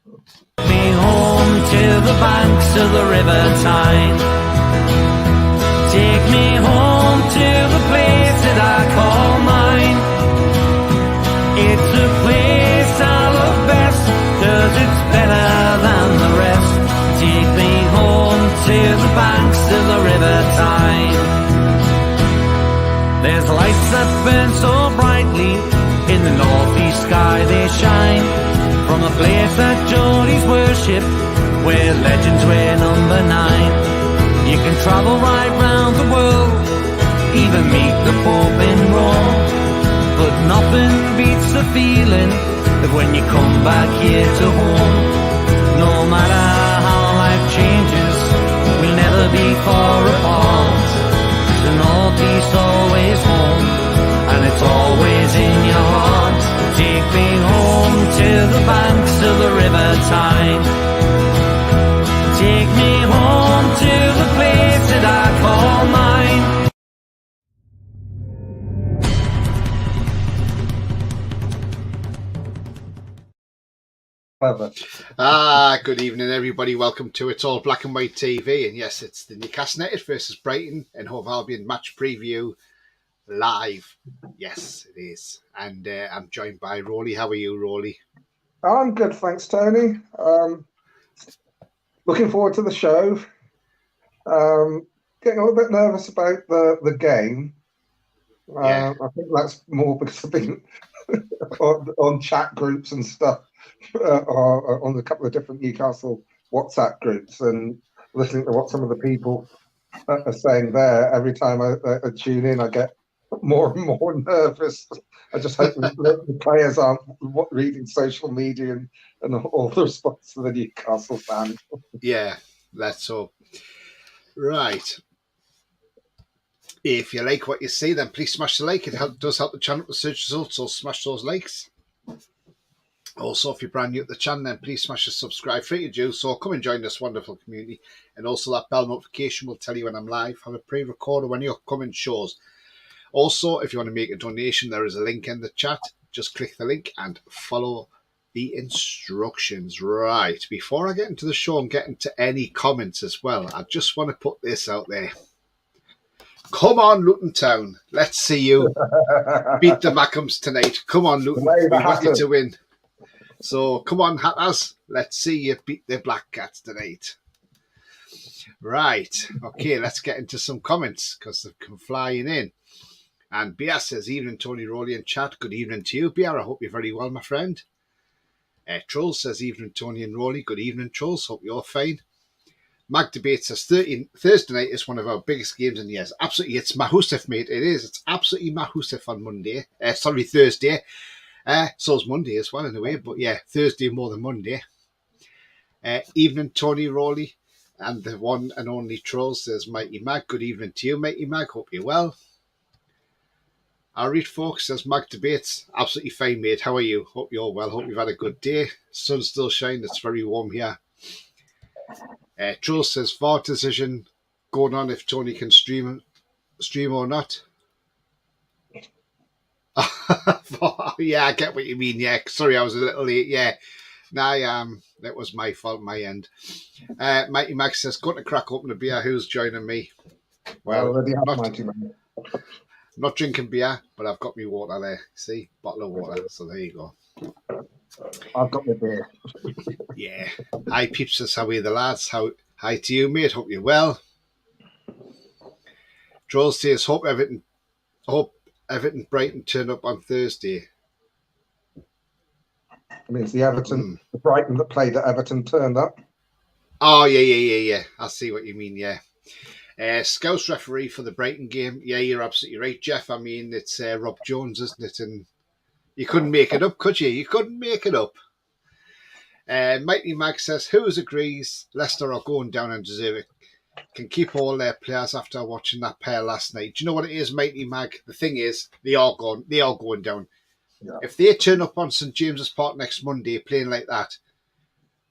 Me home to the banks of the River Tyne. Take me home to the place that I call mine. It's a place I love best, 'cause it's better than the rest. Take me home to the banks of the River Tyne. There's lights that burn so brightly, in the northeast sky they shine. From a place that Geordies worship, where legends wear number 9. You can travel right round the world, even meet the Pope in Rome. But nothing beats the feeling of when you come back here to home. No matter how life changes, we'll never be far apart. The northeast always home, and it's always in your heart. Take me home to the banks of the River Tyne. Take me home to the place that I call mine. Good evening, everybody. Welcome to It's All Black and White TV. And yes, it's the Newcastle United versus Brighton and Hove Albion match preview live. Yes, it is. And I'm joined by Roly. How are you, Roly? I'm good, thanks, Tony. Looking forward to the show. Getting a little bit nervous about the game. Yeah. I think that's more because I've been on chat groups and stuff, or on a couple of different Newcastle WhatsApp groups, and listening to what some of the people are saying there. Every time I tune in, I get more and more nervous. I just hope the players aren't reading social media and all the response to the Newcastle fans. Yeah, let's hope. Right. If you like what you see, then please smash the like. It does help the channel with search results, so smash those likes. Also, if you're brand new to the channel, then please smash the subscribe, free to do so. Come and join this wonderful community. And also that bell notification will tell you when I'm live. Have a pre-recorder when your upcoming shows. Also, if you want to make a donation, there is a link in the chat. Just click the link and follow the instructions. Right, before I get into the show and get into any comments as well, I just want to put this out there. Come on, Luton Town. Let's see you beat the Mackhams tonight. Come on, Luton. We want you to win. So, come on, Hatters. Let's see you beat the Black Cats tonight. Right. Okay, let's get into some comments because they've come flying in. And Bia says, evening, Tony, Roly and chat. Good evening to you, Bia. I hope you're very well, my friend. Trolls says, evening, Tony and Roly. Good evening, Trolls. Hope you're fine. Mag Debate says, Thursday night is one of our biggest games in years. Absolutely. It's Mahoosive, mate. It is. It's absolutely Mahoosive on Thursday. So's Monday as well, in a way. But yeah, Thursday more than Monday. Evening, Tony, Roly. And the one and only Trolls says, Mighty Mag. Good evening to you, Mighty Mag. Hope you're well. Our read folks says, Mag Debates, absolutely fine, mate. How are you? Hope you're well. Hope you've had a good day. Sun's still shining. It's very warm here. Troll says, VAR decision going on if Tony can stream or not. Yeah, I get what you mean. Yeah, sorry, I was a little late. Yeah, that was my fault, my end. Mighty Mag says, going to crack open a beer. Who's joining me? Well, not drinking beer, but I've got me water there. See, bottle of water. So there you go. I've got my beer. Yeah. Hi, peeps. Says, how are you, the lads? Hi to you, mate. Hope you're well. Joel says, hope Everton Brighton turn up on Thursday. I mean, it's the Brighton that played at Everton turned up. Oh, yeah. I see what you mean, yeah. Scouse referee for the Brighton game. Yeah, you're absolutely right, Jeff. I mean, it's Rob Jones, isn't it? And you couldn't make it up, could you? You couldn't make it up. Mighty Mag says, who agrees Leicester are going down and deserve it? Can keep all their players after watching that pair last night. Do you know what it is, Mighty Mag? The thing is, they are going down. Yeah. If they turn up on St James's Park next Monday playing like that,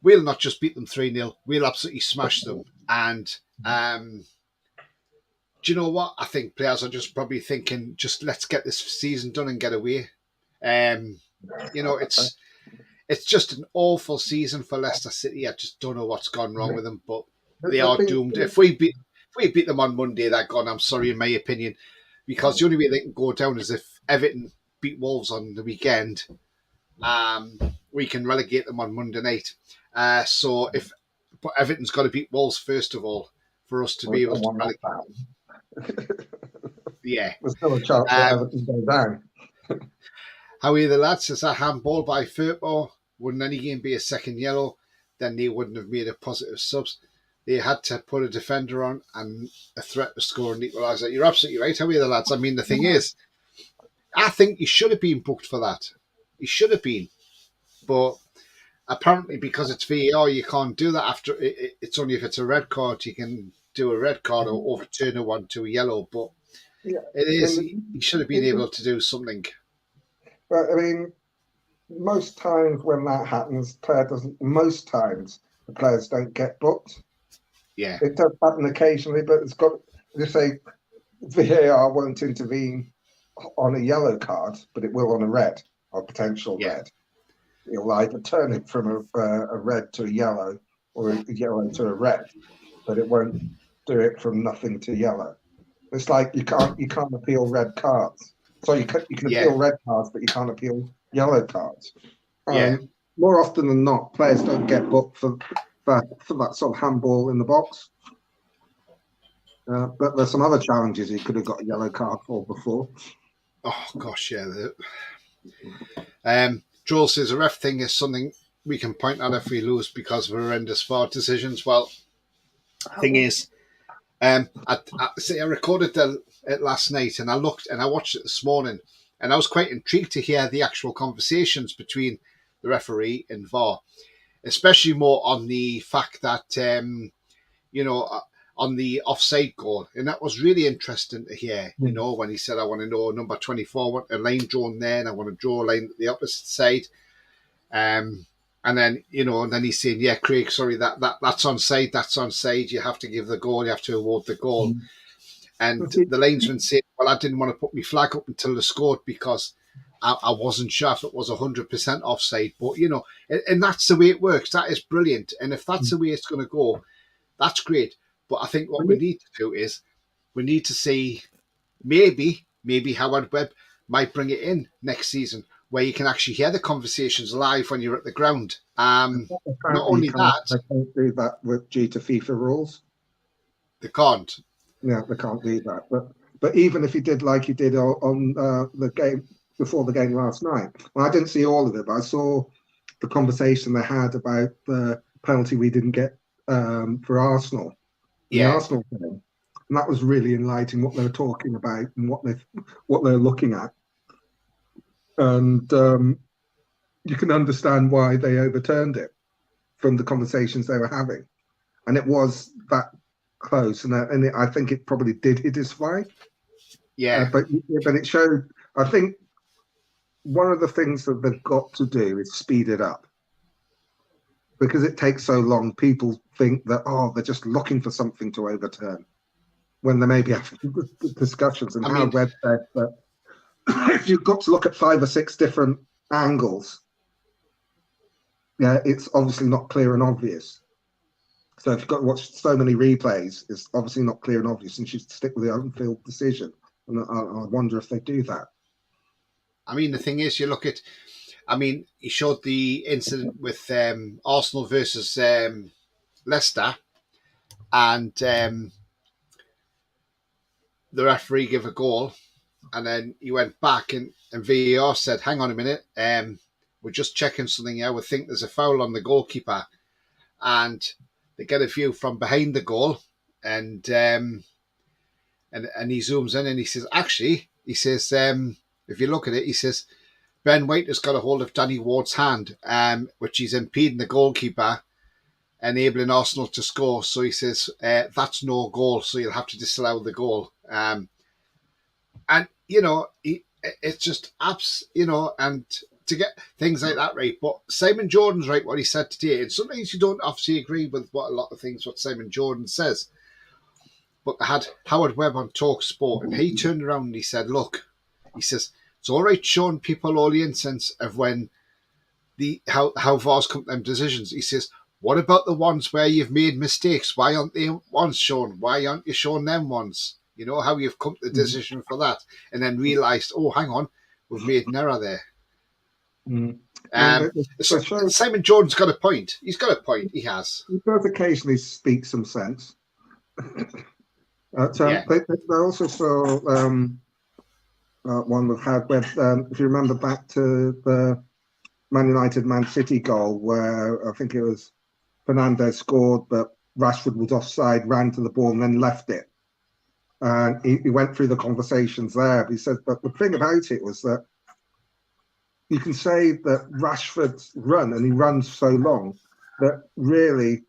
we'll not just beat them 3-0. We'll absolutely smash them. And do you know what? I think players are just probably thinking, just let's get this season done and get away. You know, it's just an awful season for Leicester City. I just don't know what's gone wrong with them, but they The are thing- doomed. If we beat them on Monday, they're gone. I'm sorry, in my opinion, because the only way they can go down is if Everton beat Wolves on the weekend. We can relegate them on Monday night. But Everton's got to beat Wolves first of all for us to be able to relegate. Yeah. There's still a chance that Everton go down. How are the lads? Is that handball by Firpo? Wouldn't any game be a second yellow? Then they wouldn't have made a positive subs. They had to put a defender on and a threat to score an equaliser. You're absolutely right. How are the lads? I mean, the thing is, I think he should have been booked for that. He should have been. But apparently, because it's VAR, you can't do that after. It's only if it's a red card you can do a red card or overturn a one to a yellow. But it is. He should have been able to do something. But I mean, most times when that happens, most times the players don't get booked. Yeah. It does happen occasionally, but it's got. Just say VAR won't intervene on a yellow card, but it will on a red or potential red. It'll either turn it from a red to a yellow or a yellow to a red, but it won't do it from nothing to yellow. It's like you can't appeal red cards. So you can appeal red cards, but you can't appeal yellow cards. More often than not, players don't get booked for that sort of handball in the box. But there's some other challenges he could have got a yellow card for before. Oh gosh, yeah. Joel says a ref thing is something we can point at if we lose because of horrendous VAR decisions. Well, thing is, I recorded it last night and I looked and I watched it this morning and I was quite intrigued to hear the actual conversations between the referee and VAR, especially more on the fact that on the offside goal, and that was really interesting to hear. You know, when he said, "I want to know number 24, I want a line drawn there, and I want to draw a line at the opposite side." And then and then he's saying, "Yeah, Craig, sorry, that's onside. That's onside. You have to give the goal. You have to award the goal." And the linesman said, "Well, I didn't want to put my flag up until they scored because I wasn't sure if it was 100% offside." But and that's the way it works. That is brilliant. And if that's the way it's going to go, that's great. But I think what we need to do is we need to see maybe Howard Webb might bring it in next season where you can actually hear the conversations live when you're at the ground. Not only that. They can't do that due to FIFA rules. They can't. Yeah, they can't do that. But even if he did like he did on the game before the game last night, well, I didn't see all of it, but I saw the conversation they had about the penalty we didn't get for Arsenal. The Arsenal game, and that was really enlightening what they were talking about and what they're looking at, and you can understand why they overturned it from the conversations they were having, and it was that close, and I think it probably did hit his flag. But it showed. I think one of the things that they've got to do is speed it up. Because it takes so long, people think that, they're just looking for something to overturn when they may be having discussions. And how Webb said that if you've got to look at 5 or 6 different angles, it's obviously not clear and obvious. So if you've got to watch so many replays, it's obviously not clear and obvious and should stick with the on-field decision. And I wonder if they do that. I mean, the thing is, you look at... he showed the incident with Arsenal versus Leicester, and the referee gave a goal, and then he went back, and VAR said, "Hang on a minute, we're just checking something here. We think there's a foul on the goalkeeper," and they get a view from behind the goal, and he zooms in, and he says, if you look at it, he says, Ben White has got a hold of Danny Ward's hand, which is impeding the goalkeeper, enabling Arsenal to score. So he says, that's no goal, so you'll have to disallow the goal. It's just and to get things like that right. But Simon Jordan's right, what he said today. And sometimes you don't obviously agree with what Simon Jordan says. But I had Howard Webb on Talk Sport, and he turned around and he said, look, he says, it's all right showing people all the incidents of when how VAR's come to them decisions. He says, what about the ones where you've made mistakes? Why aren't they ones shown? Why aren't you showing them ones? You know, how you've come to the decision for that, and then realised, oh, hang on, we've made an error there. So Simon Jordan's got a point. He's got a point. He has. He does occasionally speak some sense. They also saw one we've had where, if you remember back to the Man United Man City goal, where I think it was Fernandes scored, but Rashford was offside, ran to the ball, and then left it. And he went through the conversations there. But he said, but the thing about it was that you can say that Rashford's run, and he runs so long, that really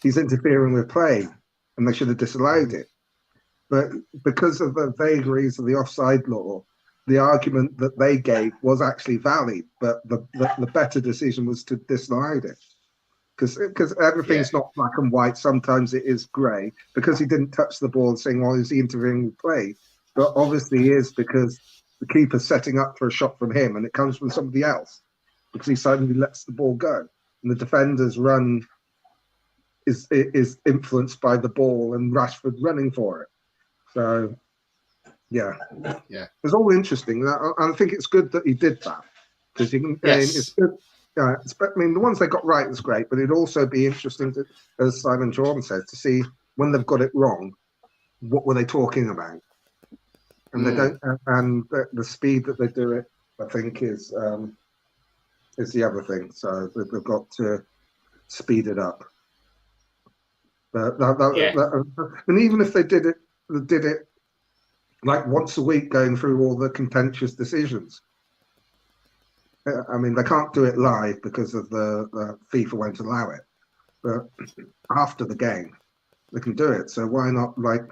he's interfering with play, and they should have disallowed it. But because of the vagaries of the offside law, the argument that they gave was actually valid, but the better decision was to disallow it. Because everything's not black and white. Sometimes it is grey. Because he didn't touch the ball, saying, well, is he interfering with play? But obviously he is, because the keeper's setting up for a shot from him and it comes from somebody else, because he suddenly lets the ball go. And the defender's run is influenced by the ball and Rashford running for it. So, yeah. It's all interesting. I think it's good that he did that, because you can. It's good. I mean, the ones they got right was great, but it'd also be interesting to, as Simon Jordan says, to see when they've got it wrong, what were they talking about? And they don't, and the speed that they do it, I think, is the other thing. So they've got to speed it up. But and even if they did it like once a week, going through all the contentious decisions. I mean, they can't do it live because of the FIFA won't allow it. But after the game, they can do it. So why not, like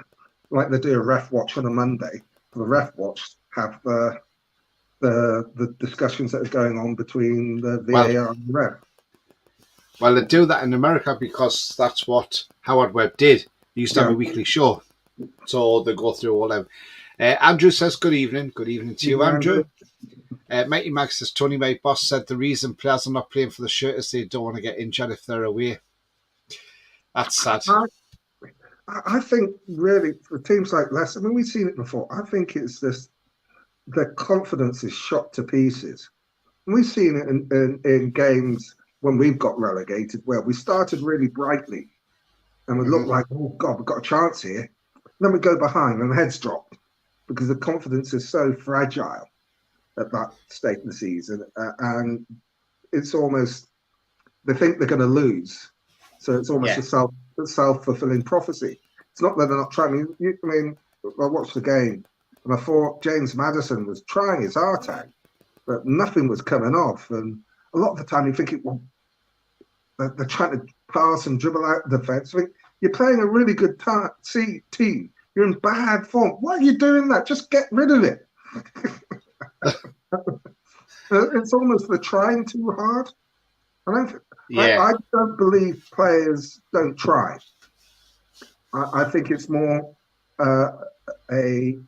they do a ref watch on a Monday? The ref watch have the discussions that are going on between the VAR and the ref. Well, they do that in America because that's what Howard Webb did. He used to have a weekly show. So they go through all them. Andrew says, good evening. Good evening to you, Andrew. Mighty Max says, Tony, my boss, said the reason players are not playing for the shirt is they don't want to get injured if they're away. That's sad. I think, really, for teams like Leicester, I mean, we've seen it before. I think it's this, their confidence is shot to pieces. And we've seen it in games when we've got relegated, where we started really brightly and we look like, oh, God, we've got a chance here. Then we go behind and the heads drop because the confidence is so fragile at that state of the season. And it's almost, they think they're going to lose. So it's almost a self-fulfilling prophecy. It's not that they're not trying. I mean, I watched the game and I thought James Maddison was trying his heart out, but nothing was coming off. And a lot of the time you think, well, they're trying to pass and dribble out the defence. I think you're playing a really good team. You're in bad form. Why are you doing that? Just get rid of it. It's almost they're trying too hard. I don't believe players don't try. I think it's more a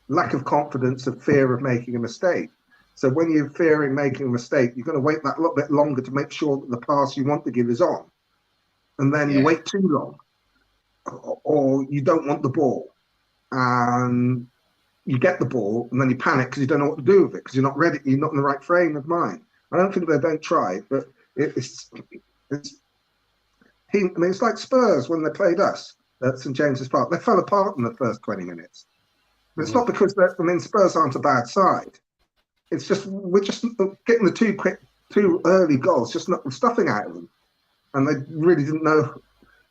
lack of confidence, of fear of making a mistake. So when you're fearing making a mistake, you're going to wait that little bit longer to make sure that the pass you want to give is on. And then you wait too long. Or you don't want the ball. And you get the ball and then you panic because you don't know what to do with it because you're not ready. You're not in the right frame of mind. I don't think they don't try, but it's like Spurs when they played us at St James's Park. They fell apart in the first 20 minutes. But it's not because Spurs aren't a bad side. It's just we're just getting the two early goals, just not stuffing out of them, and they really didn't know.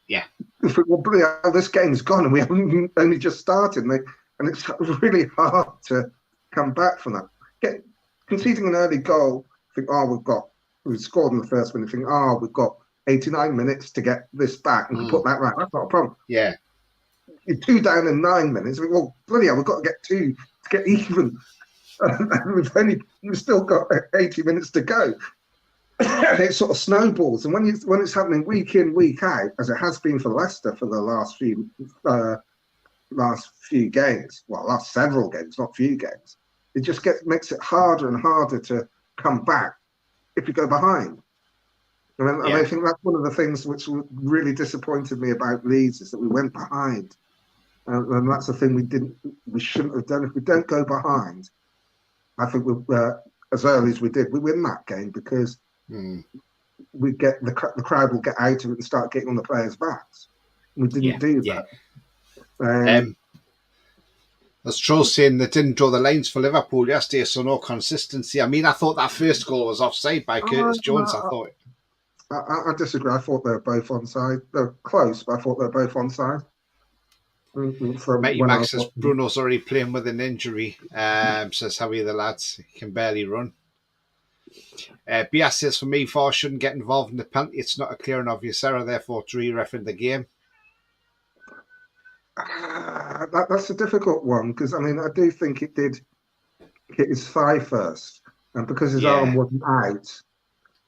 Yeah. Well, this game's gone, and we haven't only just started, and it's really hard to come back from that. Conceding an early goal, think, we've scored in the first minute, think, we've got 89 minutes to get this back and put that right. That's not a problem. Yeah. You're 2 down in 9 minutes. Think, well, bloody hell, we've got to get 2 to get even. And we've still got 80 minutes to go. It sort of snowballs, and when it's happening week in, week out, as it has been for Leicester for the last few games, last several games, not few games, it just makes it harder and harder to come back. if you go behind. And Yeah. I think that's one of the things which really disappointed me about Leeds is that we went behind, and that's the thing we shouldn't have done. If we don't go behind, I think as early as we did, we win that game because we get the crowd will get out of it and start getting on the players' backs. We didn't do that. As Troll's saying, they didn't draw the lines for Liverpool yesterday, so no consistency. I mean, I thought that first goal was offside by Curtis Jones. I disagree. I thought they were both onside. They're close, but I thought they were both onside. Matty Max says Bruno's already playing with an injury. Says, how are you, the lads? He can barely run. Bias says, for me, VAR shouldn't get involved in the penalty. It's not a clear and obvious error, therefore to re-ref in the game. That's a difficult one because I mean I do think it did hit his thigh first, and because his arm wasn't out,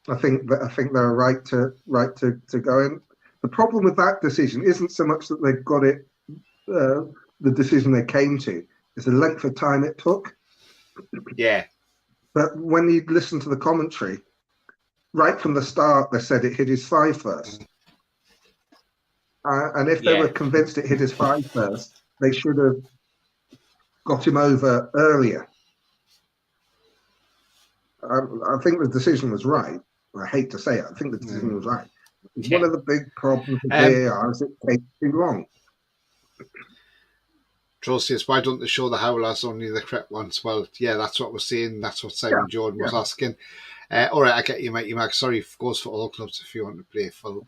I think they're right to go in. The problem with that decision isn't so much that they got it, the decision they came to, is the length of time it took. Yeah. But when you listen to the commentary, right from the start, they said it hit his thigh first. And if they were convinced it hit his thigh first, they should have got him over earlier. I think the decision was right. I hate to say it. I think the decision was right. One of the big problems with VAR is it takes too long. Troll says, why don't they show the howlers only the correct ones? Well, yeah, that's what we're saying. That's what Simon Jordan was asking. All right, I get you, Mikey Max. Sorry, it goes for all clubs if you want to play full.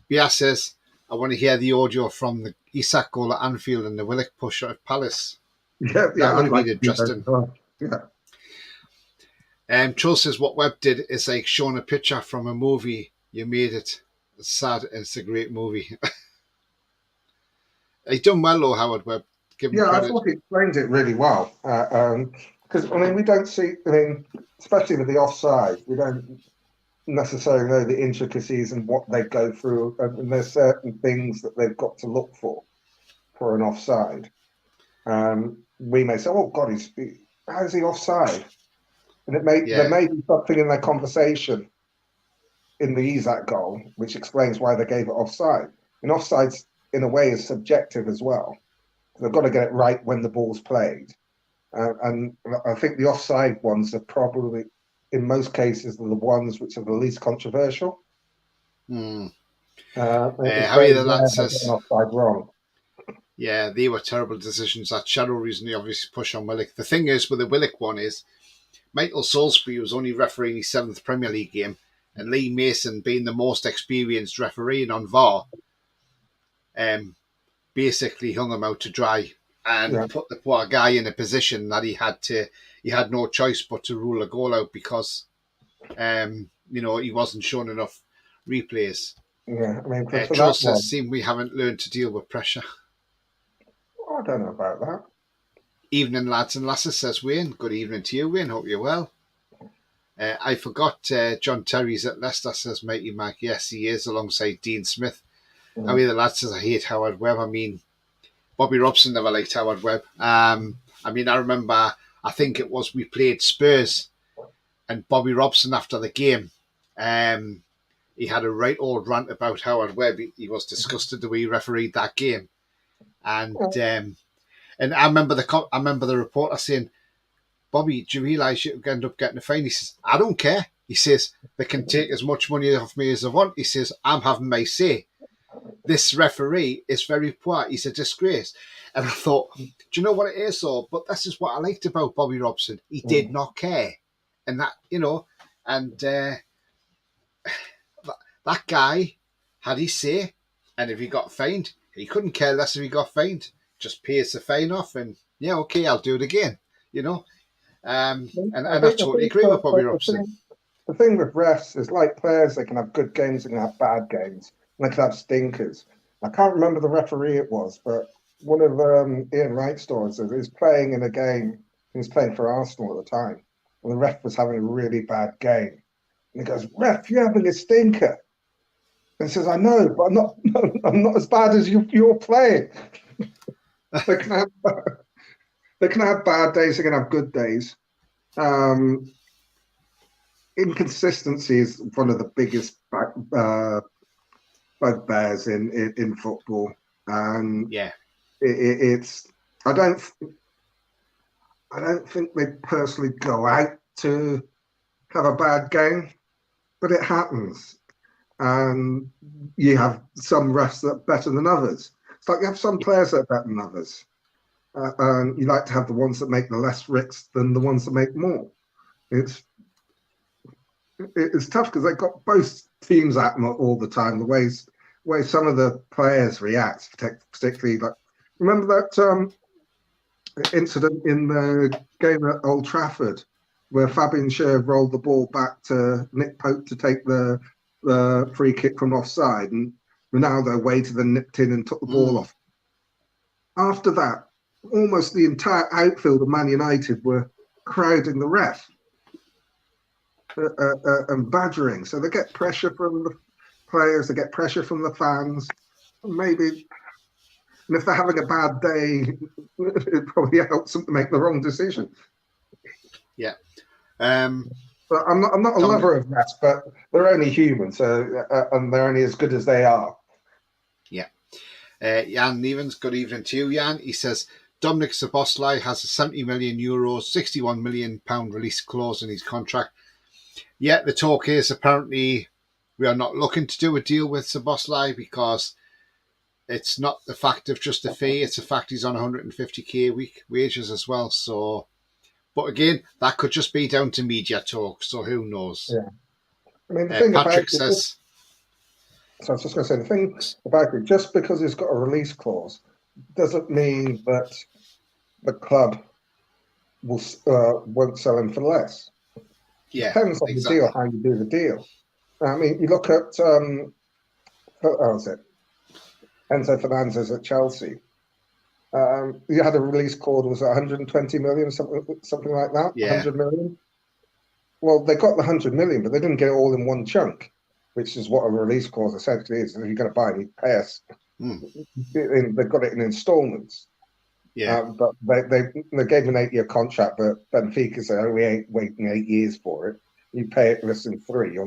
Bia says, I want to hear the audio from the Isak goal at Anfield and the Willock push at Palace. Yeah, that would have been interesting. Yeah. Troll says, what Webb did is like showing a picture from a movie. You made it. It's sad. It's a great movie. He done well, though, Howard Webb. Give him credit. I thought he explained it really well. Because, I mean, we don't see, especially with the offside, we don't necessarily know the intricacies and what they go through. And there's certain things that they've got to look for an offside. We may say, oh, God, how's he offside? And there may be something in their conversation in the Isak goal which explains why they gave it offside. And offside's, in a way, is subjective as well. They've got to get it right when the ball's played. And I think the offside ones are probably, in most cases, the ones which are the least controversial. How are you, the lad says? Offside wrong. Yeah, they were terrible decisions. That shadow reason they obviously push on Willock. The thing is, with the Willock one is, Michael Salisbury was only refereeing his 7th Premier League game, and Lee Mason, being the most experienced refereeing on VAR, basically hung him out to dry and put the poor guy in a position that he had no choice but to rule a goal out because, he wasn't shown enough replays. Yeah, I mean, for Joe says, seem we haven't learned to deal with pressure. I don't know about that. Evening, lads and lasses, says Wayne. Good evening to you, Wayne. Hope you're well. I forgot John Terry's at Leicester, says Mikey Mac. Yes, he is, alongside Dean Smith. How are the lads says, I hate Howard Webb. I mean, Bobby Robson never liked Howard Webb. I remember, I think it was we played Spurs, and Bobby Robson, after the game, he had a right old rant about Howard Webb. He was disgusted the way he refereed that game. And I remember the reporter saying, Bobby, do you realise you end up getting a fine? He says, I don't care. He says, they can take as much money off me as they want. He says, I'm having my say. This referee is very poor. He's a disgrace. And I thought, do you know what it is, though? But this is what I liked about Bobby Robson. He did not care. And that, that guy had his say. And if he got fined, he couldn't care less if he got fined. Just pays the fine off and, yeah, okay, I'll do it again, And I totally agree with Bobby Robson. The thing with refs is, like players, they can have good games, they can have bad games, and they can have stinkers. I can't remember the referee it was, but one of Ian Wright's stories is he was playing in a game, he was playing for Arsenal at the time, and the ref was having a really bad game. And he goes, ref, you're having a stinker. And he says, I know, but I'm not as bad as you're playing. They can have bad days, they can have good days. inconsistency is one of the biggest bugbears in football, and Yeah. it's I don't think they personally go out to have a bad game, but it happens, and you have some refs that are better than others. It's like you have some players that are better than others, and you like to have the ones that make the less risks than the ones that make more. It's tough because they've got both teams at them all the time. The way some of the players react, particularly like remember that incident in the game at Old Trafford where Fabian Schär rolled the ball back to Nick Pope to take the free kick from offside, and Ronaldo waited and nipped in and took the ball off. After that, almost the entire outfield of Man United were crowding the ref and badgering. So they get pressure from the players, they get pressure from the fans. Maybe, and if they're having a bad day, it probably helps them to make the wrong decision. Yeah. But I'm not a lover of refs, but they're only human, so and they're only as good as they are. Yeah. Jan Nevens, good evening to you, Jan. He says Dominic Szoboszlai has a €70 million, £61 million release clause in his contract. Yeah, the talk is apparently we are not looking to do a deal with Szoboszlai because it's not the fact of just a fee, it's the fact he's on 150k a week wages as well. So, but again, that could just be down to media talk, so who knows? Yeah. I mean, the thing Patrick about says... So I was just going to say, the thing about it, just because it's got a release clause doesn't mean that the club won't sell him for less. Yeah, it depends on the deal, how you do the deal. I mean, you look at Enzo Fernandez at Chelsea. You had a release clause, was it 120 million, something like that? Yeah. 100 million? Well, they got the 100 million, but they didn't get it all in one chunk, which is what a release clause essentially is. If you're going to buy it, you pay us. They've got it in installments. Yeah. But they gave an 8-year contract, but Benfica said, we ain't waiting 8 years for it. You pay it less than 3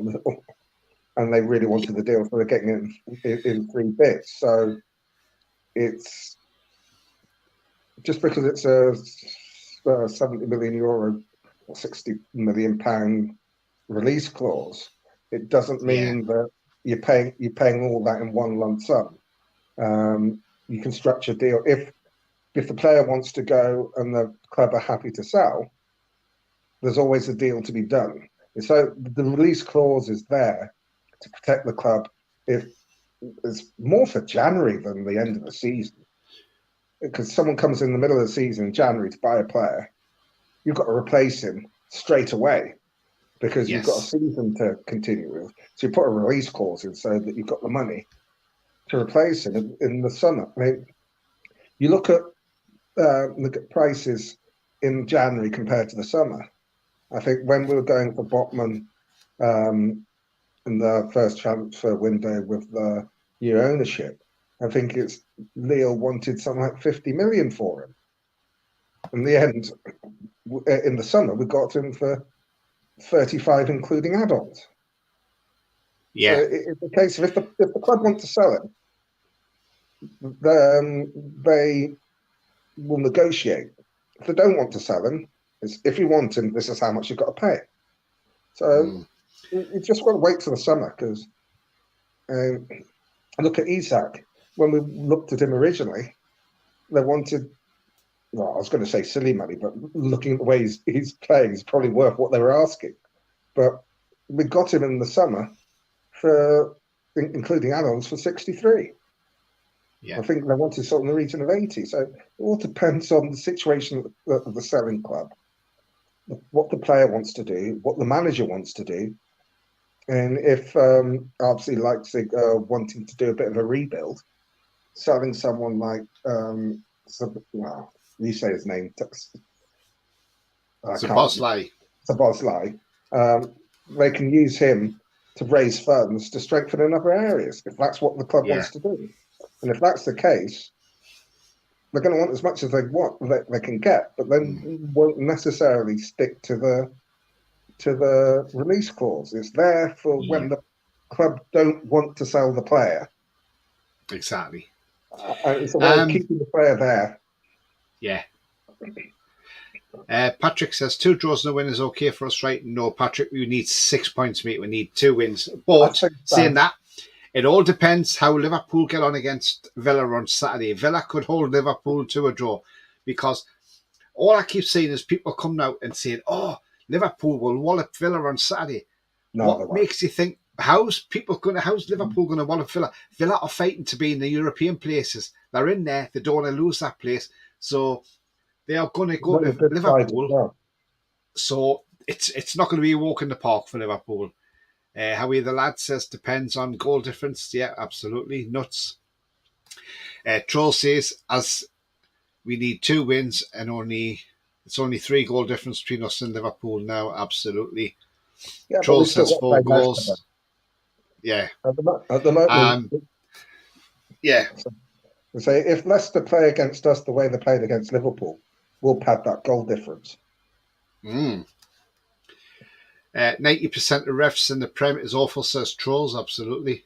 and they really wanted the deal, so they're getting it in 3 bits. So it's just because it's a €70 million or £60 million release clause, it doesn't mean that you're paying all that in one lump sum. You can structure a deal if the player wants to go and the club are happy to sell. There's always a deal to be done. So the release clause is there to protect the club. If it's more for January than the end of the season, because someone comes in the middle of the season in January to buy a player, you've got to replace him straight away because you've got a season to continue with. So you put a release clause in so that you've got the money to replace him in the summer. I mean, you look at prices in January compared to the summer. I think when we were going for Botman in the first transfer window with the new ownership, I think it's Lille wanted something like 50 million for him. In the end, in the summer, we got him for 35, including add-ons. Yeah. So it's a case of if the club want to sell him, then they will negotiate. If they don't want to sell him, if you want him, this is how much you've got to pay. So you just got to wait till the summer because look at Isak. When we looked at him originally, they wanted, well, I was going to say silly money, but looking at the way he's playing, he's probably worth what they were asking. But we got him in the summer for, including add-ons, for 63. Yeah. I think they wanted something in the region of 80. So it all depends on the situation of the selling club, what the player wants to do, what the manager wants to do. And if obviously Leipzig wanting to do a bit of a rebuild, selling someone like, you say his name, Szoboszlai. They can use him to raise funds to strengthen in other areas, if that's what the club wants to do. And if that's the case, they're going to want as much as they can get, but then won't necessarily stick to to the release clause. It's there for when the club don't want to sell the player. Exactly. It's a way of keeping the player there. Yeah. Patrick says 2 draws and a win is okay for us, right? No, Patrick, we need 6 points, mate. We need 2 wins. But saying that, it all depends how Liverpool get on against Villa on Saturday. Villa could hold Liverpool to a draw, because all I keep seeing is people coming out and saying, "Oh, Liverpool will wallop Villa on Saturday." No, what makes you think? How's Liverpool going to wallop Villa? Villa are fighting to be in the European places. They're in there. They don't want to lose that place, so they are going to go to Liverpool. Well. So it's not going to be a walk in the park for Liverpool. Howie the lad says depends on goal difference. Yeah, absolutely nuts. Troll says as we need 2 wins and it's only 3 goal difference between us and Liverpool now. Absolutely. Yeah, Troll says 4 goals. Yeah. At the moment. Yeah. So say if Leicester play against us the way they played against Liverpool, we'll pad that goal difference. 90% of refs in the Prem is awful, says Trolls. Absolutely.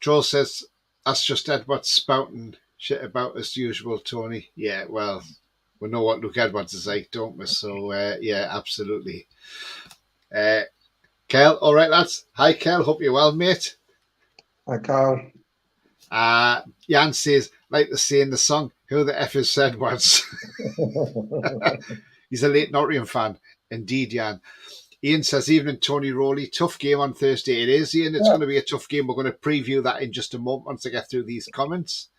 Troll says that's just Edwards spouting shit about as usual, Tony. Yeah, well, we know what Luke Edwards is like, don't we? So, yeah, absolutely. Kel, all right, lads. Hi, Kel. Hope you're well, mate. Hi, Carl. Jan says, like they say in the song, who the F is Edwards? He's a late Nottingham fan. Indeed, Jan. Ian says, evening, Tony Roly. Tough game on Thursday. It is, Ian. It's going to be a tough game. We're going to preview that in just a moment once I get through these comments.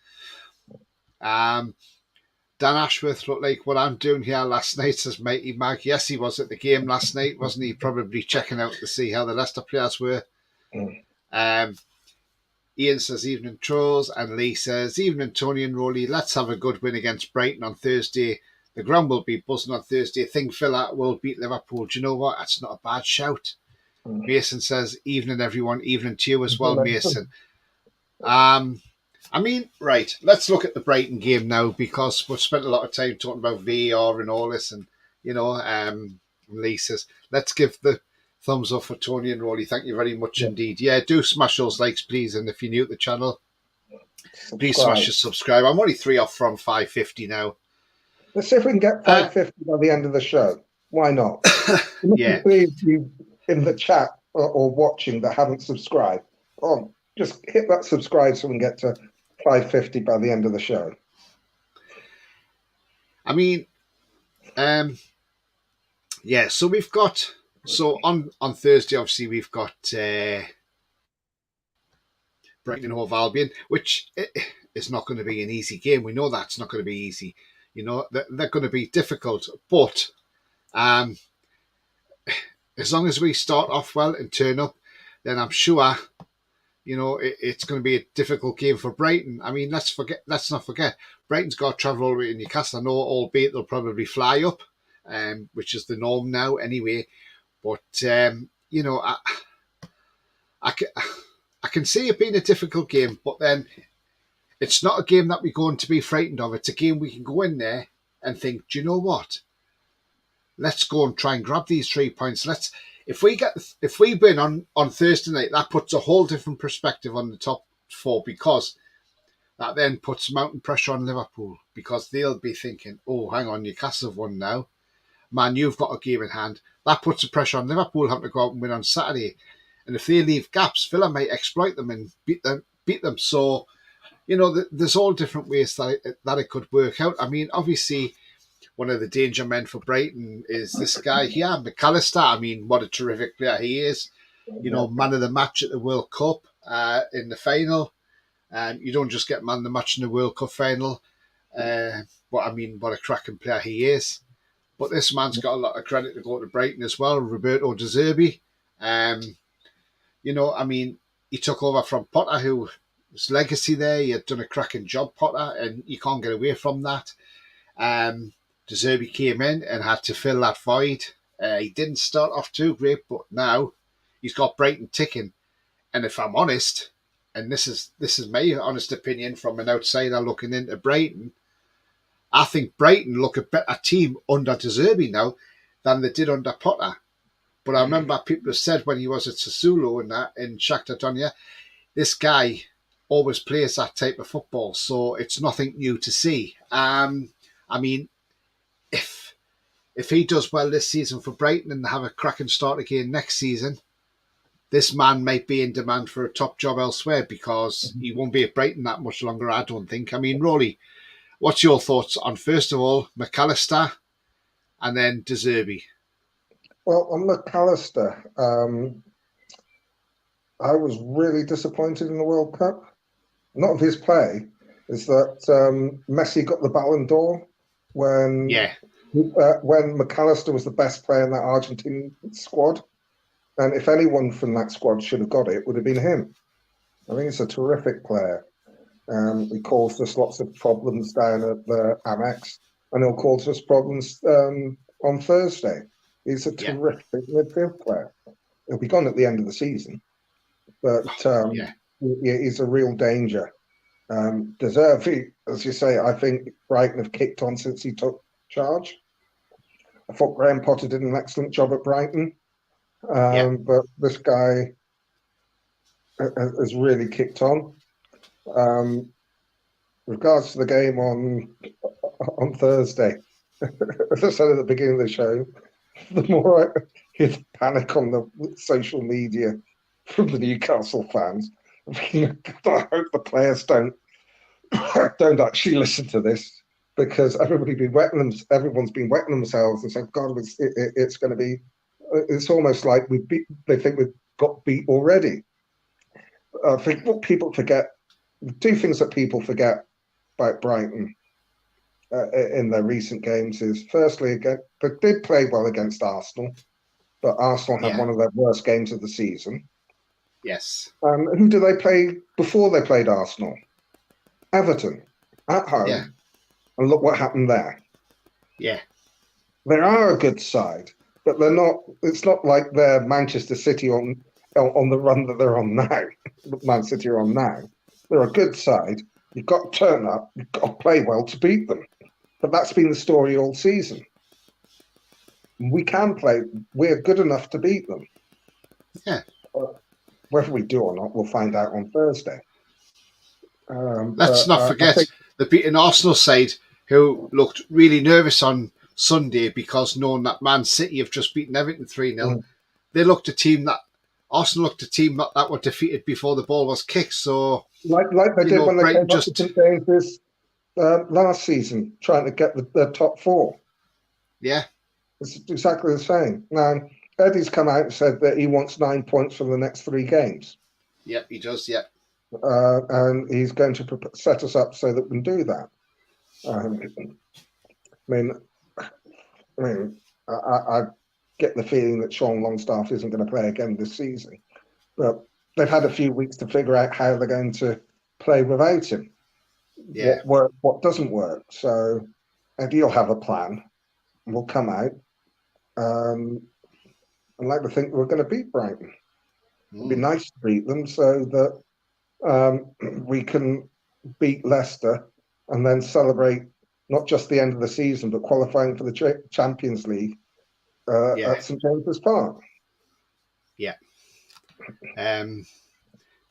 Dan Ashworth looked like what I'm doing here last night, says Mighty Mag. Yes, he was at the game last night, wasn't he? Probably checking out to see how the Leicester players were. Ian says, evening, Trolls. And Lee says, evening, Tony and Roly. Let's have a good win against Brighton on Thursday. The ground will be buzzing on Thursday. I think Villa will beat Liverpool. Do you know what? That's not a bad shout. Mason says, evening, everyone. Evening to you as well, Mason. I mean, right, let's look at the Brighton game now, because we've spent a lot of time talking about VAR and all this, and, you know, Lee says, let's give the thumbs up for Tony and Roly. Thank you very much indeed. Yeah, do smash those likes, please, and if you're new to the channel, please smash the subscribe. I'm only 3 off from 550 now. Let's see if we can get 550 by the end of the show. Why not? Yeah. You in the chat or watching that haven't subscribed, just hit that subscribe so we can get to 550 by the end of the show. I mean, yeah, so we've got, on Thursday, obviously, we've got Brighton and Hove Albion, which is not going to be an easy game. We know that's not going to be easy. You know, they're going to be difficult, but as long as we start off well and turn up, then I'm sure, you know, it's going to be a difficult game for Brighton. I mean, let's not forget, Brighton's got to travel all the way to Newcastle. I know, albeit they'll probably fly up, which is the norm now anyway. But, you know, I can see it being a difficult game, but then it's not a game that we're going to be frightened of. It's a game we can go in there and think, do you know what? Let's go and try and grab these 3 points. If we win on Thursday night, that puts a whole different perspective on the top 4, because that then puts mountain pressure on Liverpool, because they'll be thinking, oh, hang on, Newcastle have won now. Man, you've got a game in hand. That puts the pressure on Liverpool having to go out and win on Saturday. And if they leave gaps, Villa might exploit them and beat them. So, you know, there's all different ways that it could work out. I mean, obviously, one of the danger men for Brighton is this guy here, McAllister. I mean, what a terrific player he is. You know, man of the match at the World Cup in the final. You don't just get man of the match in the World Cup final. But I mean, what a cracking player he is. But this man's got a lot of credit to go to Brighton as well, Roberto De Zerbi. You know, I mean, he took over from Potter, who was legacy there. He had done a cracking job, Potter, and you can't get away from that. De Zerbi came in and had to fill that void. He didn't start off too great, but now he's got Brighton ticking. And if I'm honest, and this is my honest opinion from an outsider looking into Brighton, I think Brighton look a better team under De Zerbi now than they did under Potter. But I remember people said when he was at Sassuolo and that in Shakhtar Donetsk, this guy always plays that type of football, so it's nothing new to see. I mean, if he does well this season for Brighton and have a cracking start again next season, this man might be in demand for a top job elsewhere because he won't be at Brighton that much longer, I don't think. I mean, Roly, what's your thoughts on, first of all, McAllister and then De Zerbi? Well, on McAllister, I was really disappointed in the World Cup. Not of his play, is that Messi got the Ballon d'Or when McAllister was the best player in that Argentine squad. And if anyone from that squad should have got it, it would have been him. I think he's a terrific player. He caused us lots of problems down at the Amex, and he'll cause us problems on Thursday. He's a terrific midfield player. He'll be gone at the end of the season, but he's a real danger. De Zerbi, as you say, I think Brighton have kicked on since he took charge. I thought Graham Potter did an excellent job at Brighton, but this guy has really kicked on. Regards to the game on Thursday, as I said at the beginning of the show, the more I hear the panic on the social media from the Newcastle fans, I hope the players don't actually listen to this, because everyone's been wetting themselves and saying, God, it's going to be. It's almost like they think we've got beat already. I think what people forget, two things that people forget about Brighton in their recent games is, firstly, they did play well against Arsenal, but Arsenal had one of their worst games of the season. Yes. Who did they play before they played Arsenal? Everton at home. Yeah. And look what happened there. Yeah. They are a good side, but they're not. It's not like they're Manchester City on the run that they're on now. Man City are on now. They're a good side. You've got to turn up. You've got to play well to beat them. But that's been the story all season. We can play. We're good enough to beat them. Yeah. Whether we do or not, we'll find out on Thursday. Let's not forget the beaten Arsenal side, who looked really nervous on Sunday because knowing that Man City have just beaten Everton 3-0. They looked Arsenal looked a team that were defeated before the ball was kicked. So like they did when they came up to St James's last season, trying to get the top four. Yeah. It's exactly the same. Now, Eddie's come out and said that he wants 9 points from the next 3 games. Yep, he does, yeah. And he's going to set us up so that we can do that. I get the feeling that Sean Longstaff isn't going to play again this season. But they've had a few weeks to figure out how they're going to play without him. Yeah. What doesn't work. So Eddie will have a plan. We'll come out. I'd like to think we're going to beat Brighton. It'd be nice to beat them so that we can beat Leicester and then celebrate not just the end of the season, but qualifying for the Champions League at St James's Park. Yeah.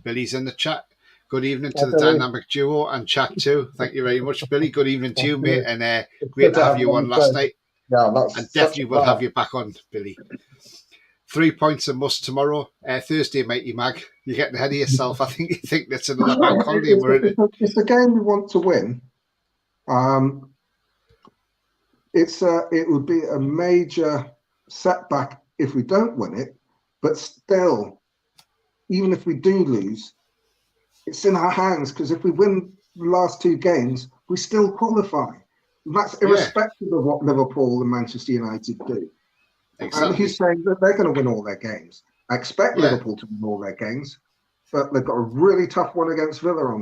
Billy's in the chat. Good evening to the dynamic duo and chat too. Thank you very much, Billy. Good evening to you, mate. And great to have you on last night. Yeah, that's and definitely we'll have you back on, Billy. 3 points a must tomorrow. Thursday, matey mag. You're getting ahead of yourself. I think you think that's another bank holiday. It's a game we want to win. It would be a major setback if we don't win it, but still, even if we do lose, it's in our hands, because if we win the last 2 games, we still qualify. And that's irrespective of what Liverpool and Manchester United do. Exactly. And he's saying that they're going to win all their games. I expect Liverpool to win all their games, but they've got a really tough one against Villa on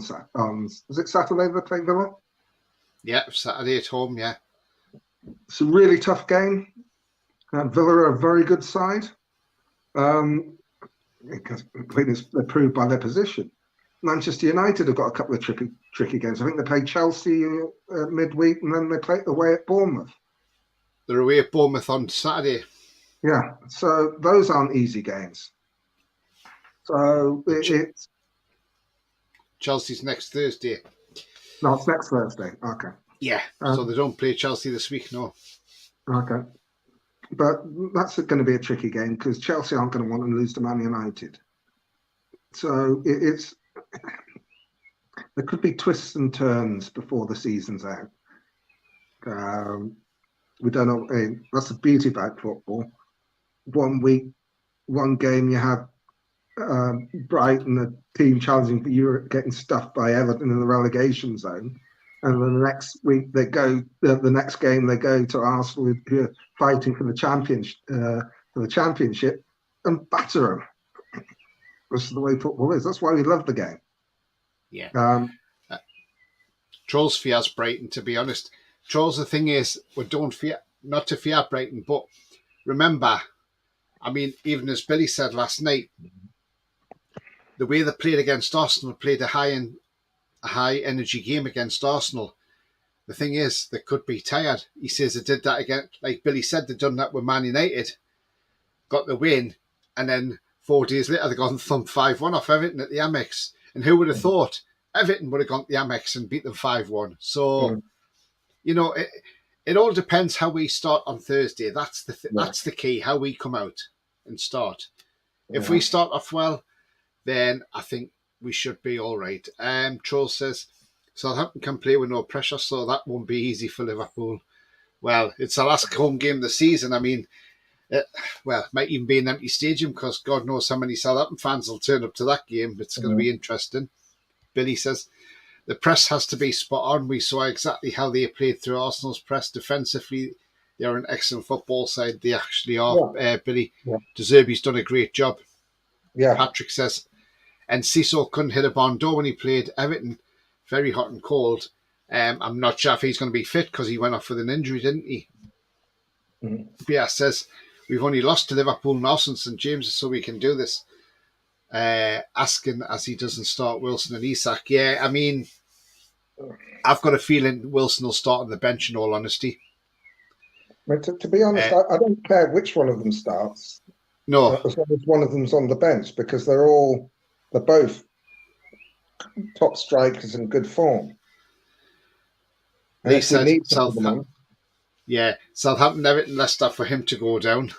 is it Saturday they play Villa? Yeah, Saturday at home, yeah. It's a really tough game. And Villa are a very good side. Because they're proved by their position. Manchester United have got a couple of tricky games. I think they played Chelsea midweek, and then they played away at Bournemouth. They're away at Bournemouth on Saturday. Yeah, so those aren't easy games. So it's Chelsea's next Thursday. no, it's next Thursday. Okay. Yeah, so they don't play Chelsea this week, no. Okay. But that's going to be a tricky game because Chelsea aren't going to want to lose to Man United. So it's there could be twists and turns before the season's out. We don't know. That's the beauty about football. 1 week, one game, you have Brighton, a team challenging for Europe, getting stuffed by Everton in the relegation zone, and then the next week they go. The next game they go to Arsenal, who are fighting for the championship, and batter them. This is the way football is. That's why we love the game. Yeah. Trolls fears Brighton, to be honest. Trolls, the thing is, we don't fear, not to fear Brighton, but remember, I mean, even as Billy said last night, the way they played against Arsenal, played a high energy game against Arsenal. The thing is, they could be tired. He says they did that again. Like Billy said, they've done that with Man United, got the win, and then 4 days later they got thumped 5-1 off Everton at the Amex. And who would have thought Everton would have gone to the Amex and beat them 5-1? So, you know, it all depends how we start on Thursday. That's the key, how we come out and start. If we start off well, then I think we should be all right. Troll says, Southampton can play with no pressure, so that won't be easy for Liverpool. Well, it's the last home game of the season. I mean, it might even be an empty stadium because God knows how many Southampton fans will turn up to that game. It's going to be interesting. Billy says, the press has to be spot on. We saw exactly how they played through Arsenal's press defensively. They're an excellent football side. They actually are. Billy, De Zerbi's done a great job. Yeah. Patrick says, and Cecil couldn't hit a barn door when he played Everton. Very hot and cold. I'm not sure if he's going to be fit because he went off with an injury, didn't he? Pierre says, we've only lost to Liverpool now since St James's, so we can do this. Asking as he doesn't start Wilson and Isak. Yeah, I mean, I've got a feeling Wilson will start on the bench, in all honesty. But to be honest, I don't care which one of them starts. No. As long as one of them's on the bench, because they're both top strikers in good form. They said Southampton, Everton, Leicester for him to go down.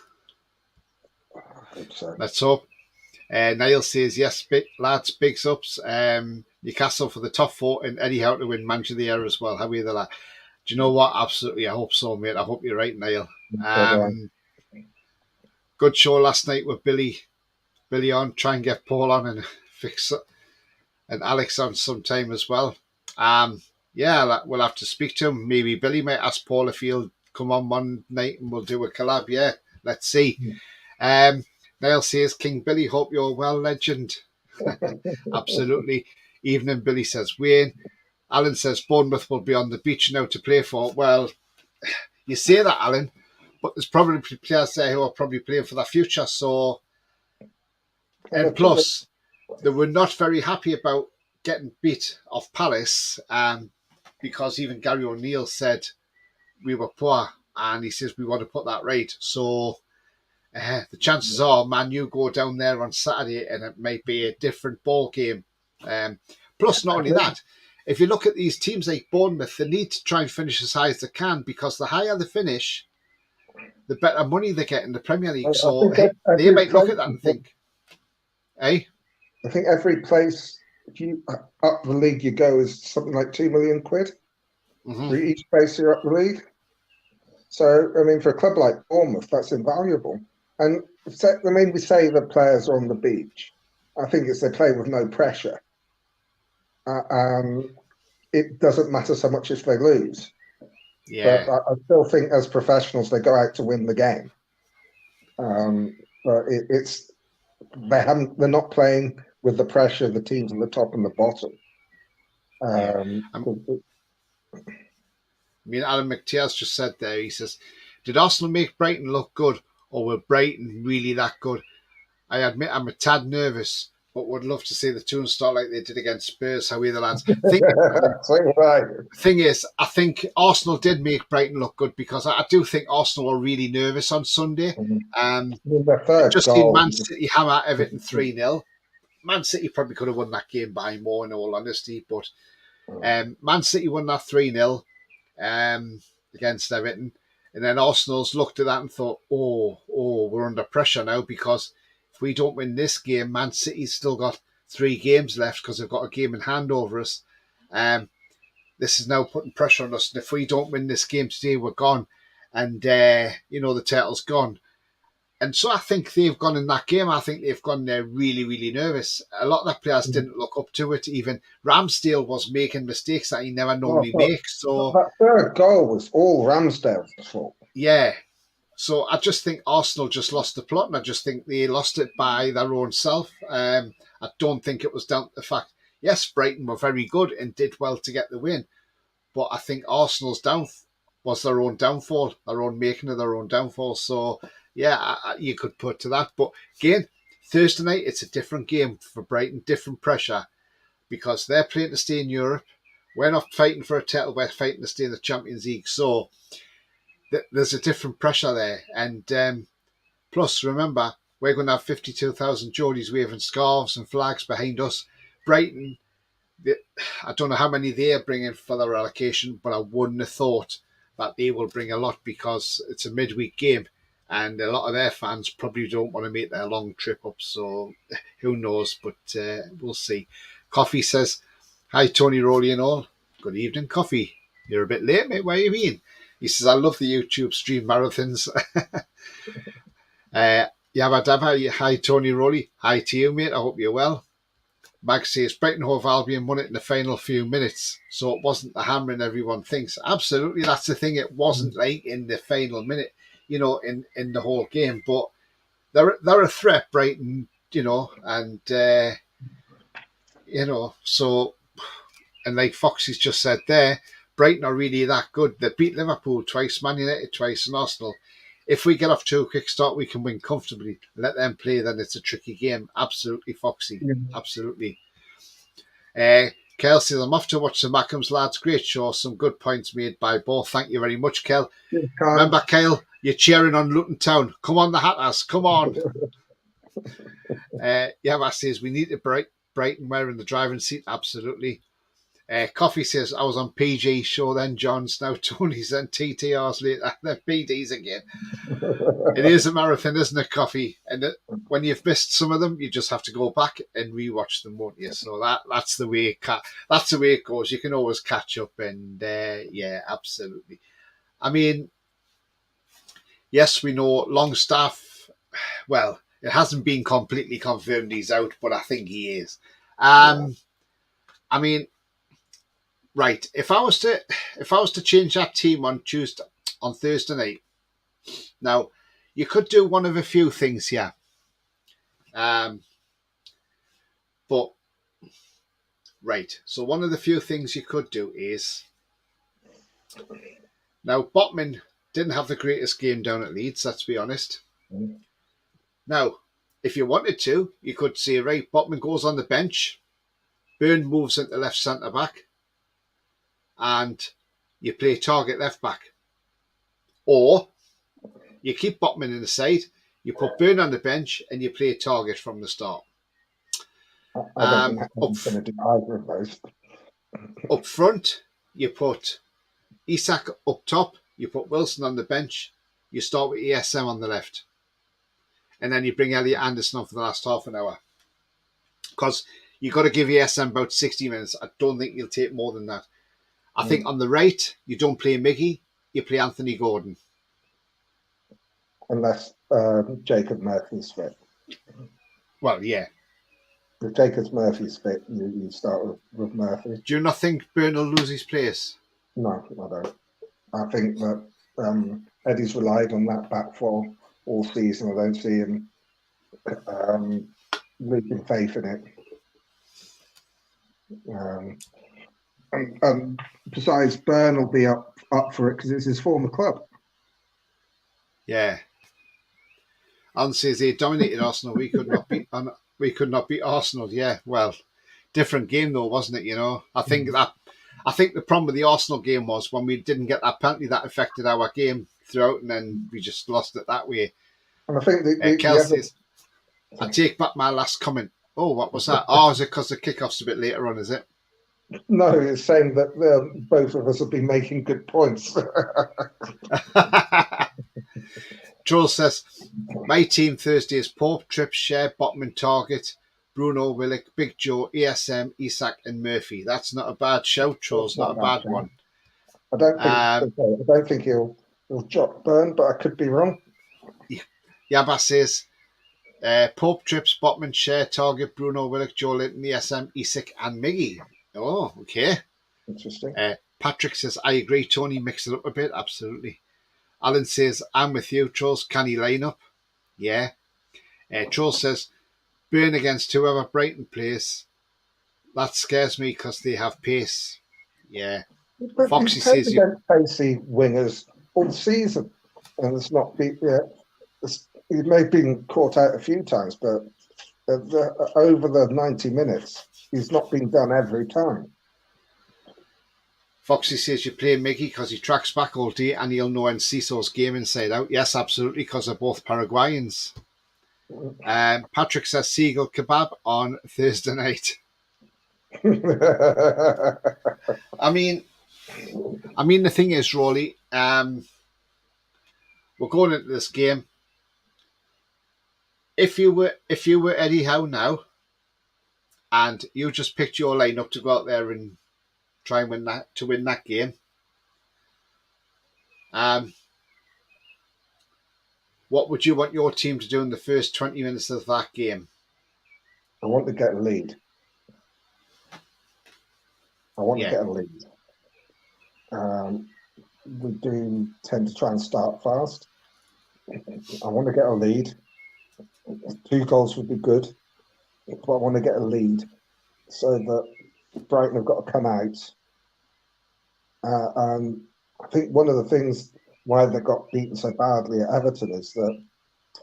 I hope so. Let's hope. Niall says, yes, lads, bigs ups. Newcastle for the top 4 and Eddie Howe to win Manager of the Year as well. How are you there? Do you know what? Absolutely. I hope so, mate. I hope you're right, Niall. Good show last night with Billy on. Try and get Paul on and fix it. And Alex on sometime as well. We'll have to speak to him. Maybe Billy might ask Paul if he'll come on one night and we'll do a collab. Yeah, let's see. Niall says, King Billy, hope you're well, legend. Absolutely. Evening, Billy says, Wayne. Alan says, Bournemouth will be on the beach now to play for. Well, you say that, Alan, but there's probably players there who are probably playing for the future. So, and plus, they were not very happy about getting beat off Palace because even Gary O'Neill said we were poor and he says we want to put that right. So the chances are Man U go down there on Saturday and it might be a different ball game. Plus, not only that, if you look at these teams like Bournemouth, they need to try and finish as high as they can because the higher they finish, the better money they get in the Premier League. So they might look at that and think, I think every place, if you up the league you go, is something like £2 million for each place you're up the league. So, I mean, for a club like Bournemouth, that's invaluable. And we say the players are on the beach. I think it's they play with no pressure. It doesn't matter so much if they lose. Yeah. But I still think as professionals, they go out to win the game. But they're not playing with the pressure of the teams on the top and the bottom. Alan McTears just said there, he says, did Arsenal make Brighton look good or were Brighton really that good? I admit I'm a tad nervous. but would love to see the tune start like they did against Spurs. How the lads think. Thing is, I think Arsenal did make Brighton look good because I do think Arsenal were really nervous on Sunday. Their third Just goal. seen Man City hammer Everton 3-0. Man City probably could have won that game by more, in all honesty, but Man City won that 3-0 against Everton. And then Arsenal's looked at that and thought, oh, we're under pressure now because if we don't win this game, Man City's still got 3 games left because they've got a game in hand over us. This is now putting pressure on us. And if we don't win this game today, we're gone. And, the title's gone. And so I think they've gone in that game. I think they've gone there really, really nervous. A lot of the players didn't look up to it. Even Ramsdale was making mistakes that he never normally makes. So that third goal was all Ramsdale's fault. Yeah. So I just think Arsenal just lost the plot, and I just think they lost it by their own self. I don't think it was down to the fact, yes, Brighton were very good and did well to get the win, but I think Arsenal's was their own downfall, their own making of their own downfall. So, yeah, you could put to that. But again, Thursday night, it's a different game for Brighton, different pressure, because they're playing to stay in Europe. We're not fighting for a title, we're fighting to stay in the Champions League. So there's a different pressure there. And plus, remember, we're going to have 52,000 Geordies waving scarves and flags behind us. Brighton, I don't know how many they're bringing for their allocation, but I wouldn't have thought that they will bring a lot because it's a midweek game and a lot of their fans probably don't want to make their long trip up. So who knows, but we'll see. Coffee says, hi, Tony, Roly and all. Good evening, Coffee. You're a bit late, mate. Where you been? He says, I love the YouTube stream marathons. Yabba dabba, hi, Tony, Roly. Hi to you, mate. I hope you're well. Mag says, Brighton Hove Albion won it in the final few minutes, so it wasn't the hammering everyone thinks. Absolutely, that's the thing. It wasn't like in the final minute, in the whole game. But they're a threat, Brighton, and, so, and like Foxy's just said there, Brighton are really that good. They beat Liverpool twice, Man United twice, and Arsenal. If we get off to a quick start, we can win comfortably. Let them play, then it's a tricky game. Absolutely, Foxy. Absolutely. Kel says, I'm off to watch the Mackems lads. Great show. Some good points made by both. Thank you very much, Kel. Remember, Kel, you're cheering on Luton Town. Come on, the Hatters. Come on. Yabba says, we need to Brighton. We're in the driving seat. Absolutely. Coffee says, I was on PG show then, John's now Tony's and TTR's later. They're PDs again. It is a marathon, isn't it, Coffee? And when you've missed some of them, you just have to go back and rewatch them, won't you? So that's the way it goes. You can always catch up, and yeah, absolutely. I mean, yes, we know Longstaff. Well, it hasn't been completely confirmed he's out, but I think he is. I mean. Right, if I was to change that team on Thursday night, now you could do one of a few things here, but right. So one of the few things you could do is now Botman didn't have the greatest game down at Leeds. Let's be honest. Now, if you wanted to, you could say, right, Botman goes on the bench, Byrne moves into left centre back, and you play target left back. Or you keep Botman in the side, you put Byrne on the bench, and you play target from the start. I don't think I'm going to do either of those. Up front, you put Isak up top, you put Wilson on the bench, you start with ESM on the left. And then you bring Elliot Anderson on for the last half an hour. Because you've got to give ESM about 60 minutes. I don't think you'll take more than that. I think on the right, you don't play Miggy, you play Anthony Gordon. Unless Jacob Murphy's fit. Well, yeah. If Jacob Murphy's fit, you start with Murphy. Do you not think Byrne will lose his place? No, I don't. I think that Eddie's relied on that back four all season. I don't see him losing faith in it. And besides, Byrne will be up for it because it's his former club. Yeah. Alan says they dominated Arsenal. We could not beat We could not beat Arsenal. Yeah, well, different game though, wasn't it? I think the problem with the Arsenal game was when we didn't get that penalty that affected our game throughout, and then we just lost it that way. And I think Kel says, I take back my last comment. Oh, what was that? Oh, is it because the kickoff's a bit later on, is it? No, it's saying that both of us have been making good points. Troll says, my team Thursday is Pope, Tripp, Share, Botman, Target, Bruno, Willock, Big Joe, ESM, Isak and Murphy. That's not a bad shout, Troll's not a bad one. I don't think he'll drop Burn, but I could be wrong. Yabba says, Pope, Trips, Botman, Share, Target, Bruno, Willock, Joe Linton, ESM, Isak and Miggy. Oh, okay. Interesting. Patrick says, I agree, Tony, mix it up a bit. Absolutely. Alan says, I'm with you, Trolls. Can he line up? Yeah. Troll says, Burn against whoever Brighton plays. That scares me because they have pace. Yeah. But Foxy he's says, against pacey wingers all season, and it's not beat yet. He may have been caught out a few times, but over the 90 minutes, he's not been done every time. Foxy says you play Mickey because he tracks back all day and he'll know Enciso's game inside out. Yes, absolutely, because they're both Paraguayans. Patrick says Seagull Kebab on Thursday night. I mean, the thing is, Roly, we're going into this game. If you were Eddie Howe now, and you just picked your lineup to go out there and try and win that game, what would you want your team to do in the first 20 minutes of that game? I want to get a lead. To get a lead. We do tend to try and start fast. I want to get a lead. 2 goals would be good, but I want to get a lead so that Brighton have got to come out. And I think one of the things why they got beaten so badly at Everton is that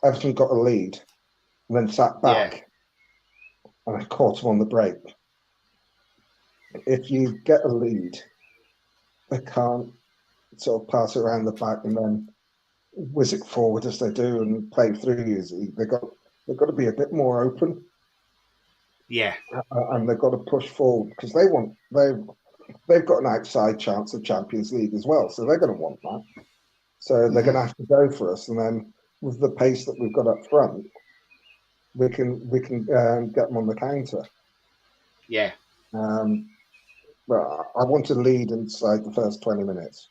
Everton got a lead and then sat back and I caught them on the break. If you get a lead, they can't sort of pass it around the back and then whiz it forward as they do and play through you. They've got to be a bit more open. Yeah. And they've got to push forward because they've got an outside chance of Champions League as well, so they're going to want that. So they're going to have to go for us, and then with the pace that we've got up front, we can get them on the counter. Yeah. But I want to lead inside the first 20 minutes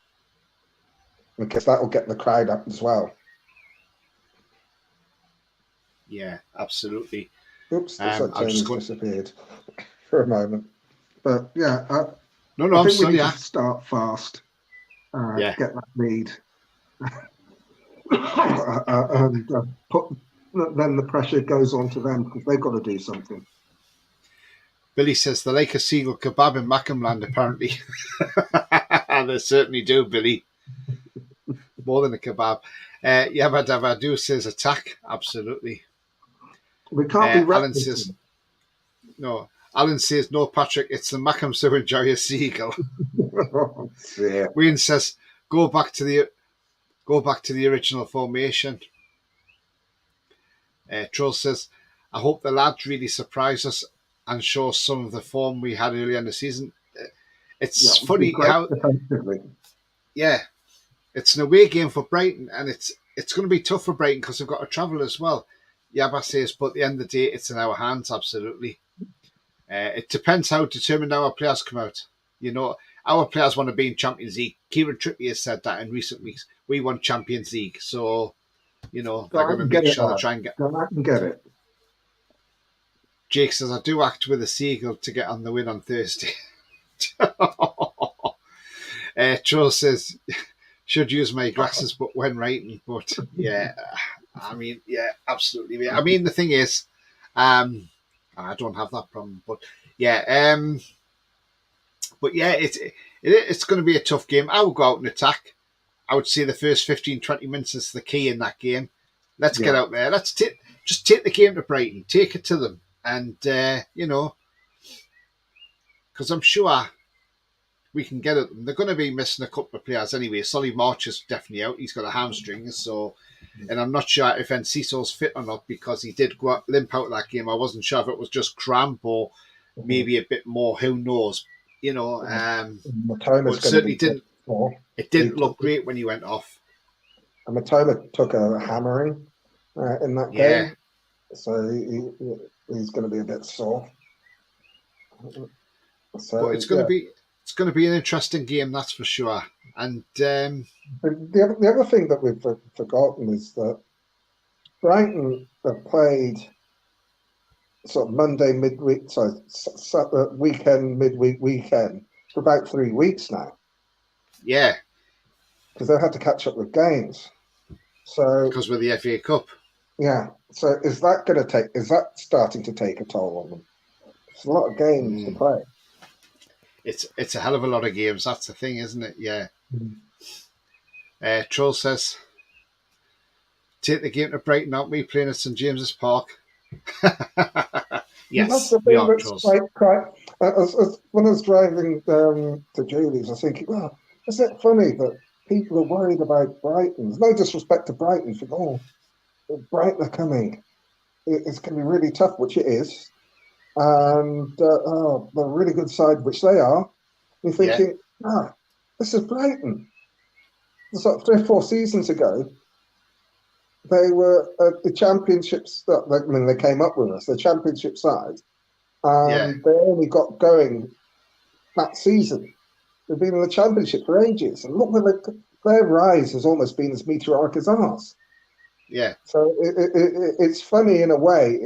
because that will get the crowd up as well. Yeah, absolutely. Oops, the just disappeared for a moment. But yeah, I think I'm still, we need to start fast. Get that lead, and then the pressure goes on to them because they've got to do something. Billy says they like a seagull kebab in Mackhamland, apparently. They certainly do, Billy. More than a kebab. Yabba Dabba Do says attack. Absolutely. We can't be Alan says, no. Alan says, no, Patrick, it's the Mackhams who enjoy a seagull. Yeah. Wayne says, go back to the original formation. Troll says, I hope the lads really surprise us and show some of the form we had earlier in the season. It's funny how, it's an away game for Brighton, and it's going to be tough for Brighton because they've got to travel as well. Yabba says, but at the end of the day, it's in our hands, absolutely. It depends how determined our players come out. Our players want to be in Champions League. Kieran Trippier has said that in recent weeks. We want Champions League. So, they're going to make sure they try and get it. Jake says, I do act with a seagull to get on the win on Thursday. Troll says, should use my glasses, but when writing. But, absolutely. I mean, the thing is, I don't have that problem. But, it's going to be a tough game. I will go out and attack. I would say the first 15, 20 minutes is the key in that game. Let's get out there. Let's just take the game to Brighton. Take it to them. And, because I'm sure we can get at them. They're going to be missing a couple of players anyway. Solly March is definitely out. He's got a hamstring. So, and I'm not sure if Enciso's fit or not because he did go out, limp out of that game. I wasn't sure if it was just cramp or maybe a bit more. Who knows? Matoma's But certainly didn't. More. It didn't look great when he went off. And Matoma took a hammering in that game, so he's going to be a bit sore. So but it's going to be an interesting game, that's for sure. And the other thing that we've forgotten is that Brighton have played sort of Monday midweek, weekend, midweek, weekend for about 3 weeks now. Yeah, because they've had to catch up with games. So because with the FA Cup. Yeah. So is that starting to take a toll on them? It's a lot of games to play. It's a hell of a lot of games. That's the thing, isn't it? Yeah. Troll says, take the game to Brighton, aren't we? Playing at St James's Park. Yes, we are, Trolls. When I was driving to Julie's, I was thinking, well, isn't it funny that people are worried about Brighton? There's no disrespect to Brighton. For Brighton are coming. It's going to be really tough, which it is. And they're a really good side, which they are. You're thinking, this is Brighton. Sort of 3 or 4 seasons ago, they were the championships. They came up with us, the championship side, and they only got going that season. They've been in the championship for ages, and look, their rise has almost been as meteoric as ours. Yeah. So it's funny in a way.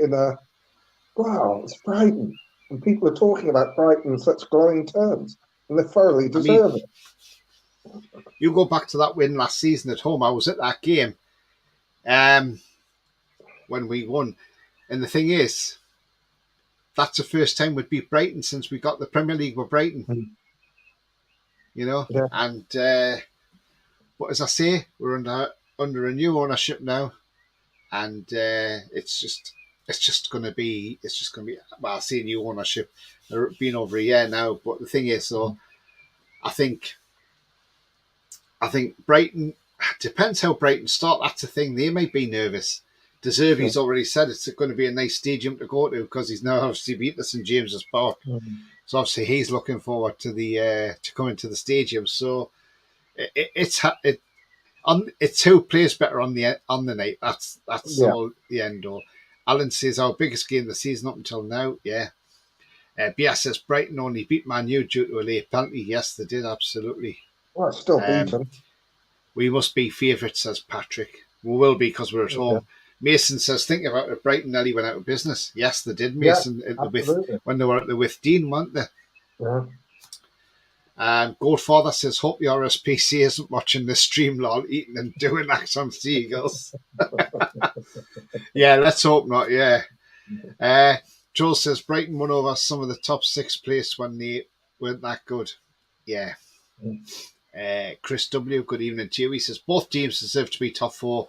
Wow, it's Brighton, and people are talking about Brighton in such glowing terms, and they thoroughly deserve it. You go back to that win last season at home. I was at that game when we won, and the thing is, that's the first time we'd beat Brighton since we got the Premier League with Brighton. And but as I say, we're under a new ownership now, and it's just going to be well, I say new ownership. They're been over a year now, but the thing is, though, I think Brighton, depends how Brighton start. That's the thing. They might be nervous. De Zerbi's already said it's going to be a nice stadium to go to because he's now obviously beat the St James's Park. So obviously he's looking forward to the to coming to the stadium. So it's who plays better on the night. That's all the end all. Alan says our biggest game of the season up until now. Yeah. Bias says Brighton only beat Man U due to a late penalty. Yes, they did, absolutely. Well, it's still beaten. We must be favourites, says Patrick. We will be because we're at home. Mason says, think about it, Brighton nearly went out of business. Yes, they did, Mason, when they were at the Withdean, weren't they? Yeah. Goldfather says, hope your RSPC isn't watching this stream, lol, eating and doing acts on seagulls. Yeah, let's hope not, yeah. Joel says, Brighton won over some of the top 6 place when they weren't that good. Yeah. Chris W, good evening to you. He says, both teams deserve to be top 4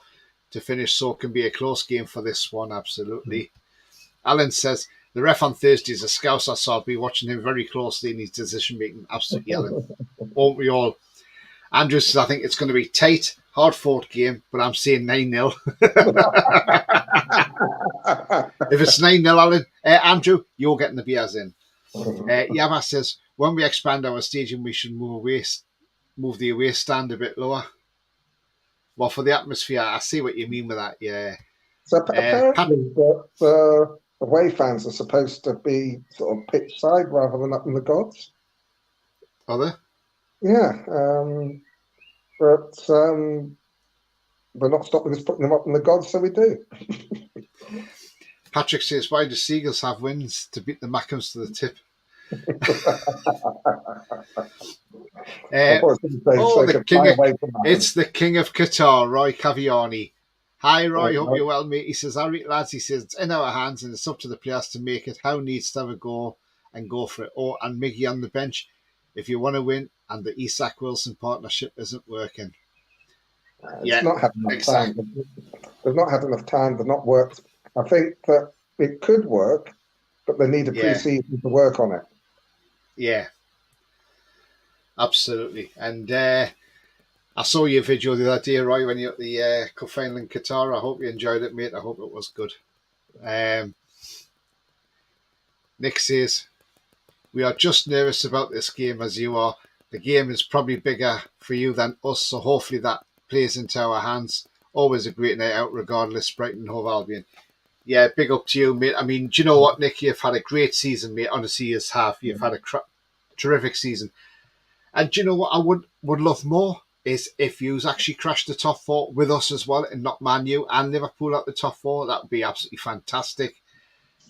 to finish, so it can be a close game for this one, absolutely. Alan says, the ref on Thursday is a Scouser, so I'll be watching him very closely in his decision making. Absolutely, Alan. Won't we all? Andrew says, I think it's going to be tight, hard fought game, but I'm saying 9-0. If it's 9-0, Alan, Andrew, you're getting the beers in. Yaba says, when we expand our stadium, we should move the away stand a bit lower. Well, for the atmosphere, I see what you mean with that, yeah. So apparently the away fans are supposed to be sort of pitch side rather than up in the gods. Are they? Yeah. But we're not stopping us putting them up in the gods, so we do. Patrick says, why do Seagulls have wins to beat the Mackhams to the tip? It's the king of Qatar, Roy Caviani. Hi, Roy. Hope you're well, mate. He says, all right, lads. He says, it's in our hands and it's up to the players to make it. Howe needs to have a go and go for it. Oh, and Miggy on the bench. If you want to win and the Isak Wilson partnership isn't working. Not had enough time. They've not had enough time. They've not worked. I think that it could work but they need a Yeah. pre-season to work on it. Yeah, absolutely. And I saw your video the other day, Roy, when you at the cup final in Qatar. I hope you enjoyed it, mate. I hope it was good. Nick says, we are just nervous about this game as you are. The game is probably bigger for you than us, so hopefully that plays into our hands. Always a great night out, regardless, Brighton, Hove Albion. Yeah, big up to you, mate. I mean, do you know what, Nick? You've had a great season, mate. Honestly, you have. You've had a terrific season. And do you know what I would love more? Is if you actually crashed the top four with us as well and not Man U and Liverpool at the top four. That would be absolutely fantastic.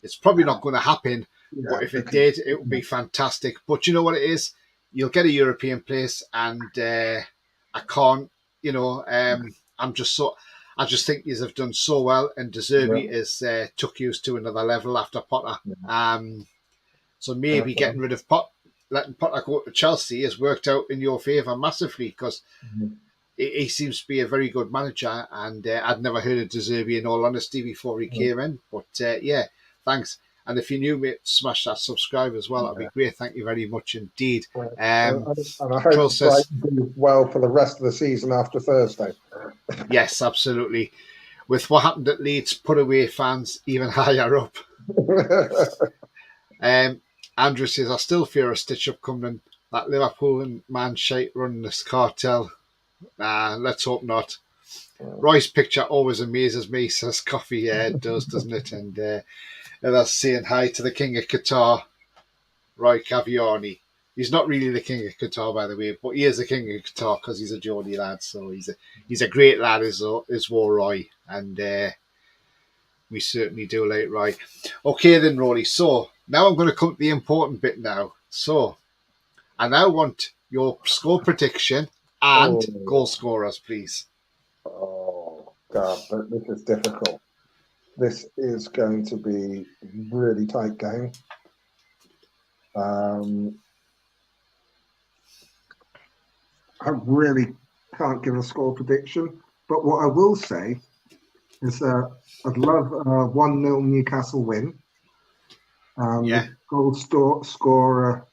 It's probably not going to happen, but if it did, it would be fantastic. But you know what it is? You'll get a European place, and I can't, I just think you have done so well, and De Zerbi is took you to another level after Potter. So maybe getting rid of letting Potter go to Chelsea has worked out in your favour massively, because he seems to be a very good manager, and I'd never heard of De Zerbi in all honesty before he came in. But yeah, thanks. And if you're new, mate, smash that subscribe as well. That'd be great. Thank you very much indeed. And I hope Brighton do well for the rest of the season after Thursday. Yes, absolutely. With what happened at Leeds, put away fans even higher up. Andrew says, I still fear a stitch-up coming. That Liverpool and man shite running this cartel. Let's hope not. Roy's picture always amazes me, says Coffee. Yeah, it does, doesn't it? And that's saying hi to the King of Qatar, Roy Caviani. He's not really the King of Qatar, by the way, but he is the King of Qatar because he's a Geordie lad. So he's a great lad, is Roy. And we certainly do like Roy. Okay then, Roly. So now I'm going to come to the important bit now. So I now want your score prediction and goal scorers, please. Oh, God, but this is difficult. This is going to be a really tight game. I really can't give a score prediction, but what I will say is I'd love a 1-0 Newcastle win. Goal scorer.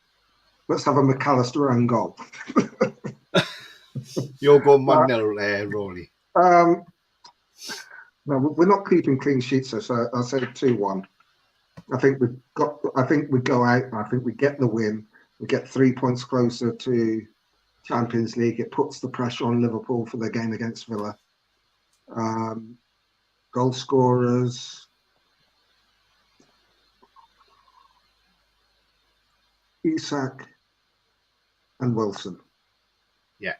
Let's have a McAllister own goal. You're going 1-0, Roly. No, we're not keeping clean sheets, so I'll say 2-1. I think we go out. I think we get the win. We get 3 points closer to Champions League. It puts the pressure on Liverpool for their game against Villa. Goal scorers. Isak and Wilson. Yeah.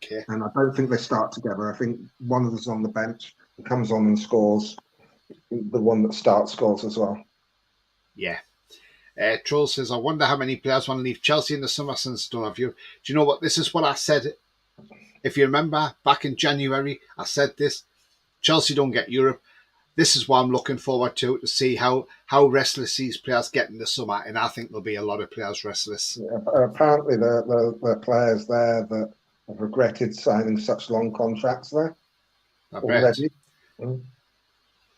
Okay. And I don't think they start together. I think one of them's on the bench and comes on and scores. The one that starts scores as well. Yeah. Troll says, I wonder how many players want to leave Chelsea in the summer since don't have you. Do you know what? This is what I said. If you remember, back in January, I said this. Chelsea don't get Europe. This is what I'm looking forward to see how restless these players get in the summer, and I think there'll be a lot of players restless. Yeah, apparently, there are players there that have regretted signing such long contracts there already.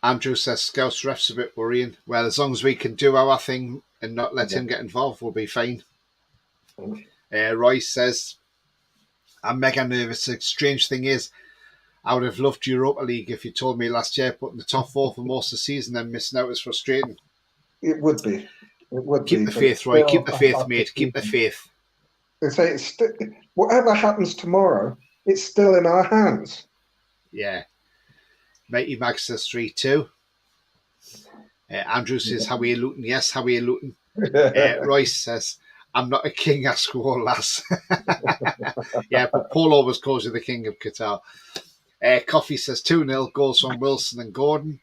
Andrew says, Scouse ref's a bit worrying. Well, as long as we can do our thing and not let him get involved, we'll be fine. Royce says, I'm mega nervous. The strange thing is, I would have loved Europa League if you told me last year putting the top four for most of the season and missing out is frustrating. It would be. Keep the faith, Roy. Keep the faith, mate. Keep the faith. They say whatever happens tomorrow, it's still in our hands. Yeah. Mighty Mag says 3-2. Andrew says, how are you looting? Yes, how are you looting? Royce says, I'm not a king, I score, lass. Yeah, but Paul always calls you the king of Qatar. Coffee says 2-0, goals from Wilson and Gordon.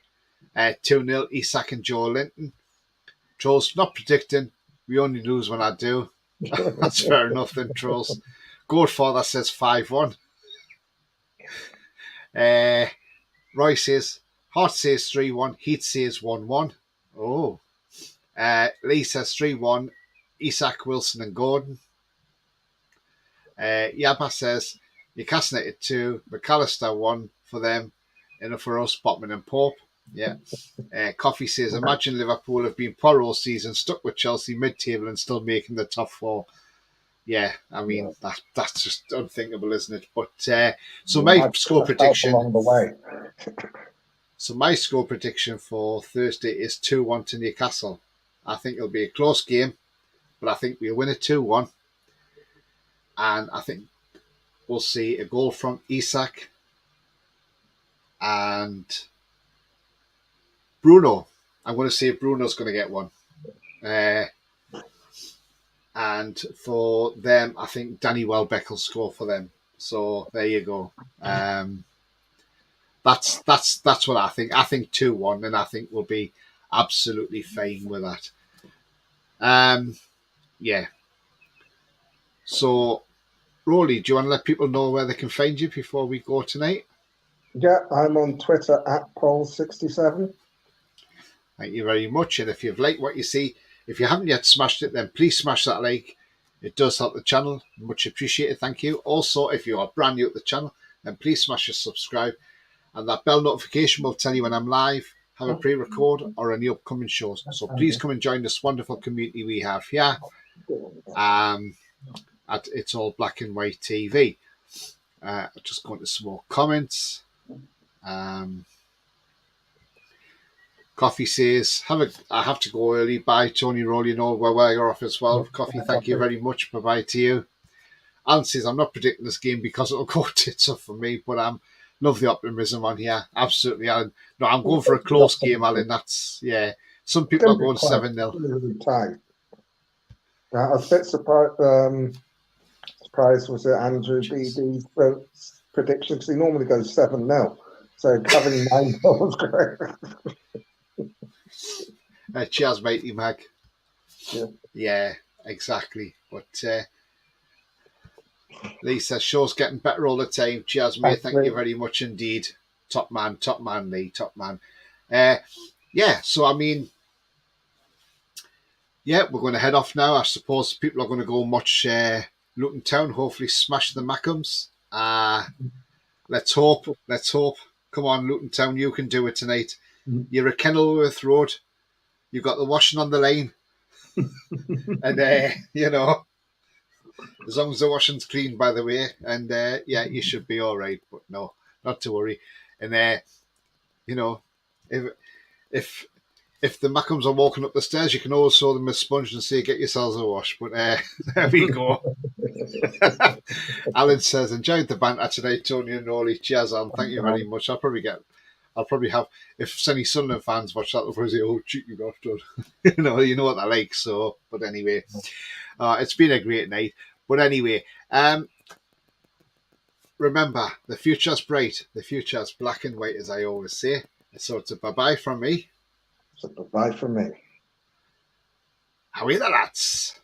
2-0, Isak and Joe Linton. Trolls, not predicting. We only lose when I do. That's fair enough then, Trolls. Godfather says 5-1. Roy says, Hart says 3-1, Heat says 1-1. Oh. Lee says 3-1, Isak, Wilson and Gordon. Yabba says, Newcastle United 2, McAllister 1 for them, and for us, Botman and Pope. Yeah. Coffee says, imagine Liverpool have been poor all season, stuck with Chelsea mid-table and still making the top four. Yeah, I mean, that's just unthinkable, isn't it? But so my score prediction... along the way. So my score prediction for Thursday is 2-1 to Newcastle. I think it'll be a close game, but I think we'll win it 2-1. And I think we'll see a goal from Isak and Bruno. I'm going to say Bruno's going to get one. And for them, I think Danny Welbeck will score for them. So there you go. That's what I think. I think 2-1, and I think we'll be absolutely fine with that. Yeah. So, Roly, do you want to let people know where they can find you before we go tonight? Yeah, I'm on Twitter at Paul67. Thank you very much. And if you've liked what you see, if you haven't yet smashed it, then please smash that like. It does help the channel. Much appreciated. Thank you. Also, if you are brand new at the channel, then please smash your subscribe. And that bell notification will tell you when I'm live, have a pre-record, or any upcoming shows. So please come and join this wonderful community we have here at It's All Black and White TV. Just going to some more comments. Coffee says, I have to go early. Bye, Tony, Roly, and all. Where you're off as well. Coffee, thank you very much. Bye-bye to you. Alan says, I'm not predicting this game because it'll go tits up for me, but love the optimism on here. Absolutely, Alan. No, I'm going for a close game, Alan. That's, yeah. Some people are going 7-0. I was a bit surprised was it Andrew BD's prediction, because he normally goes 7-0. So having 9 was great. Cheers, matey Mag. Yeah, exactly. But Lisa, show's getting better all the time. Cheers, mate. Thank you very much indeed. Top man, Lee, top man. Yeah, so I mean, yeah, we're going to head off now. I suppose people are going to go and watch Luton Town, hopefully smash the Mackhams. Let's hope. Come on, Luton Town, you can do it tonight. You're at Kenilworth Road. You've got the washing on the lane. And, you know, as long as the washing's clean, by the way. And, yeah, you should be all right. But no, not to worry. And, you know, if the Mackhams are walking up the stairs, you can always show them a sponge and say, get yourselves a wash. But there we go. Alan says, enjoyed the banter today, Tony and Roly. Cheers, Alan. Thank you very much. I'll probably have, if any Sunderland fans watch that, they'll probably say, oh, cheeky bastard. you know what they're like. So, but anyway, it's been a great night. But anyway, remember, the future's bright. The future's black and white, as I always say. So it's a bye-bye from me. So bye from me. How are the lads?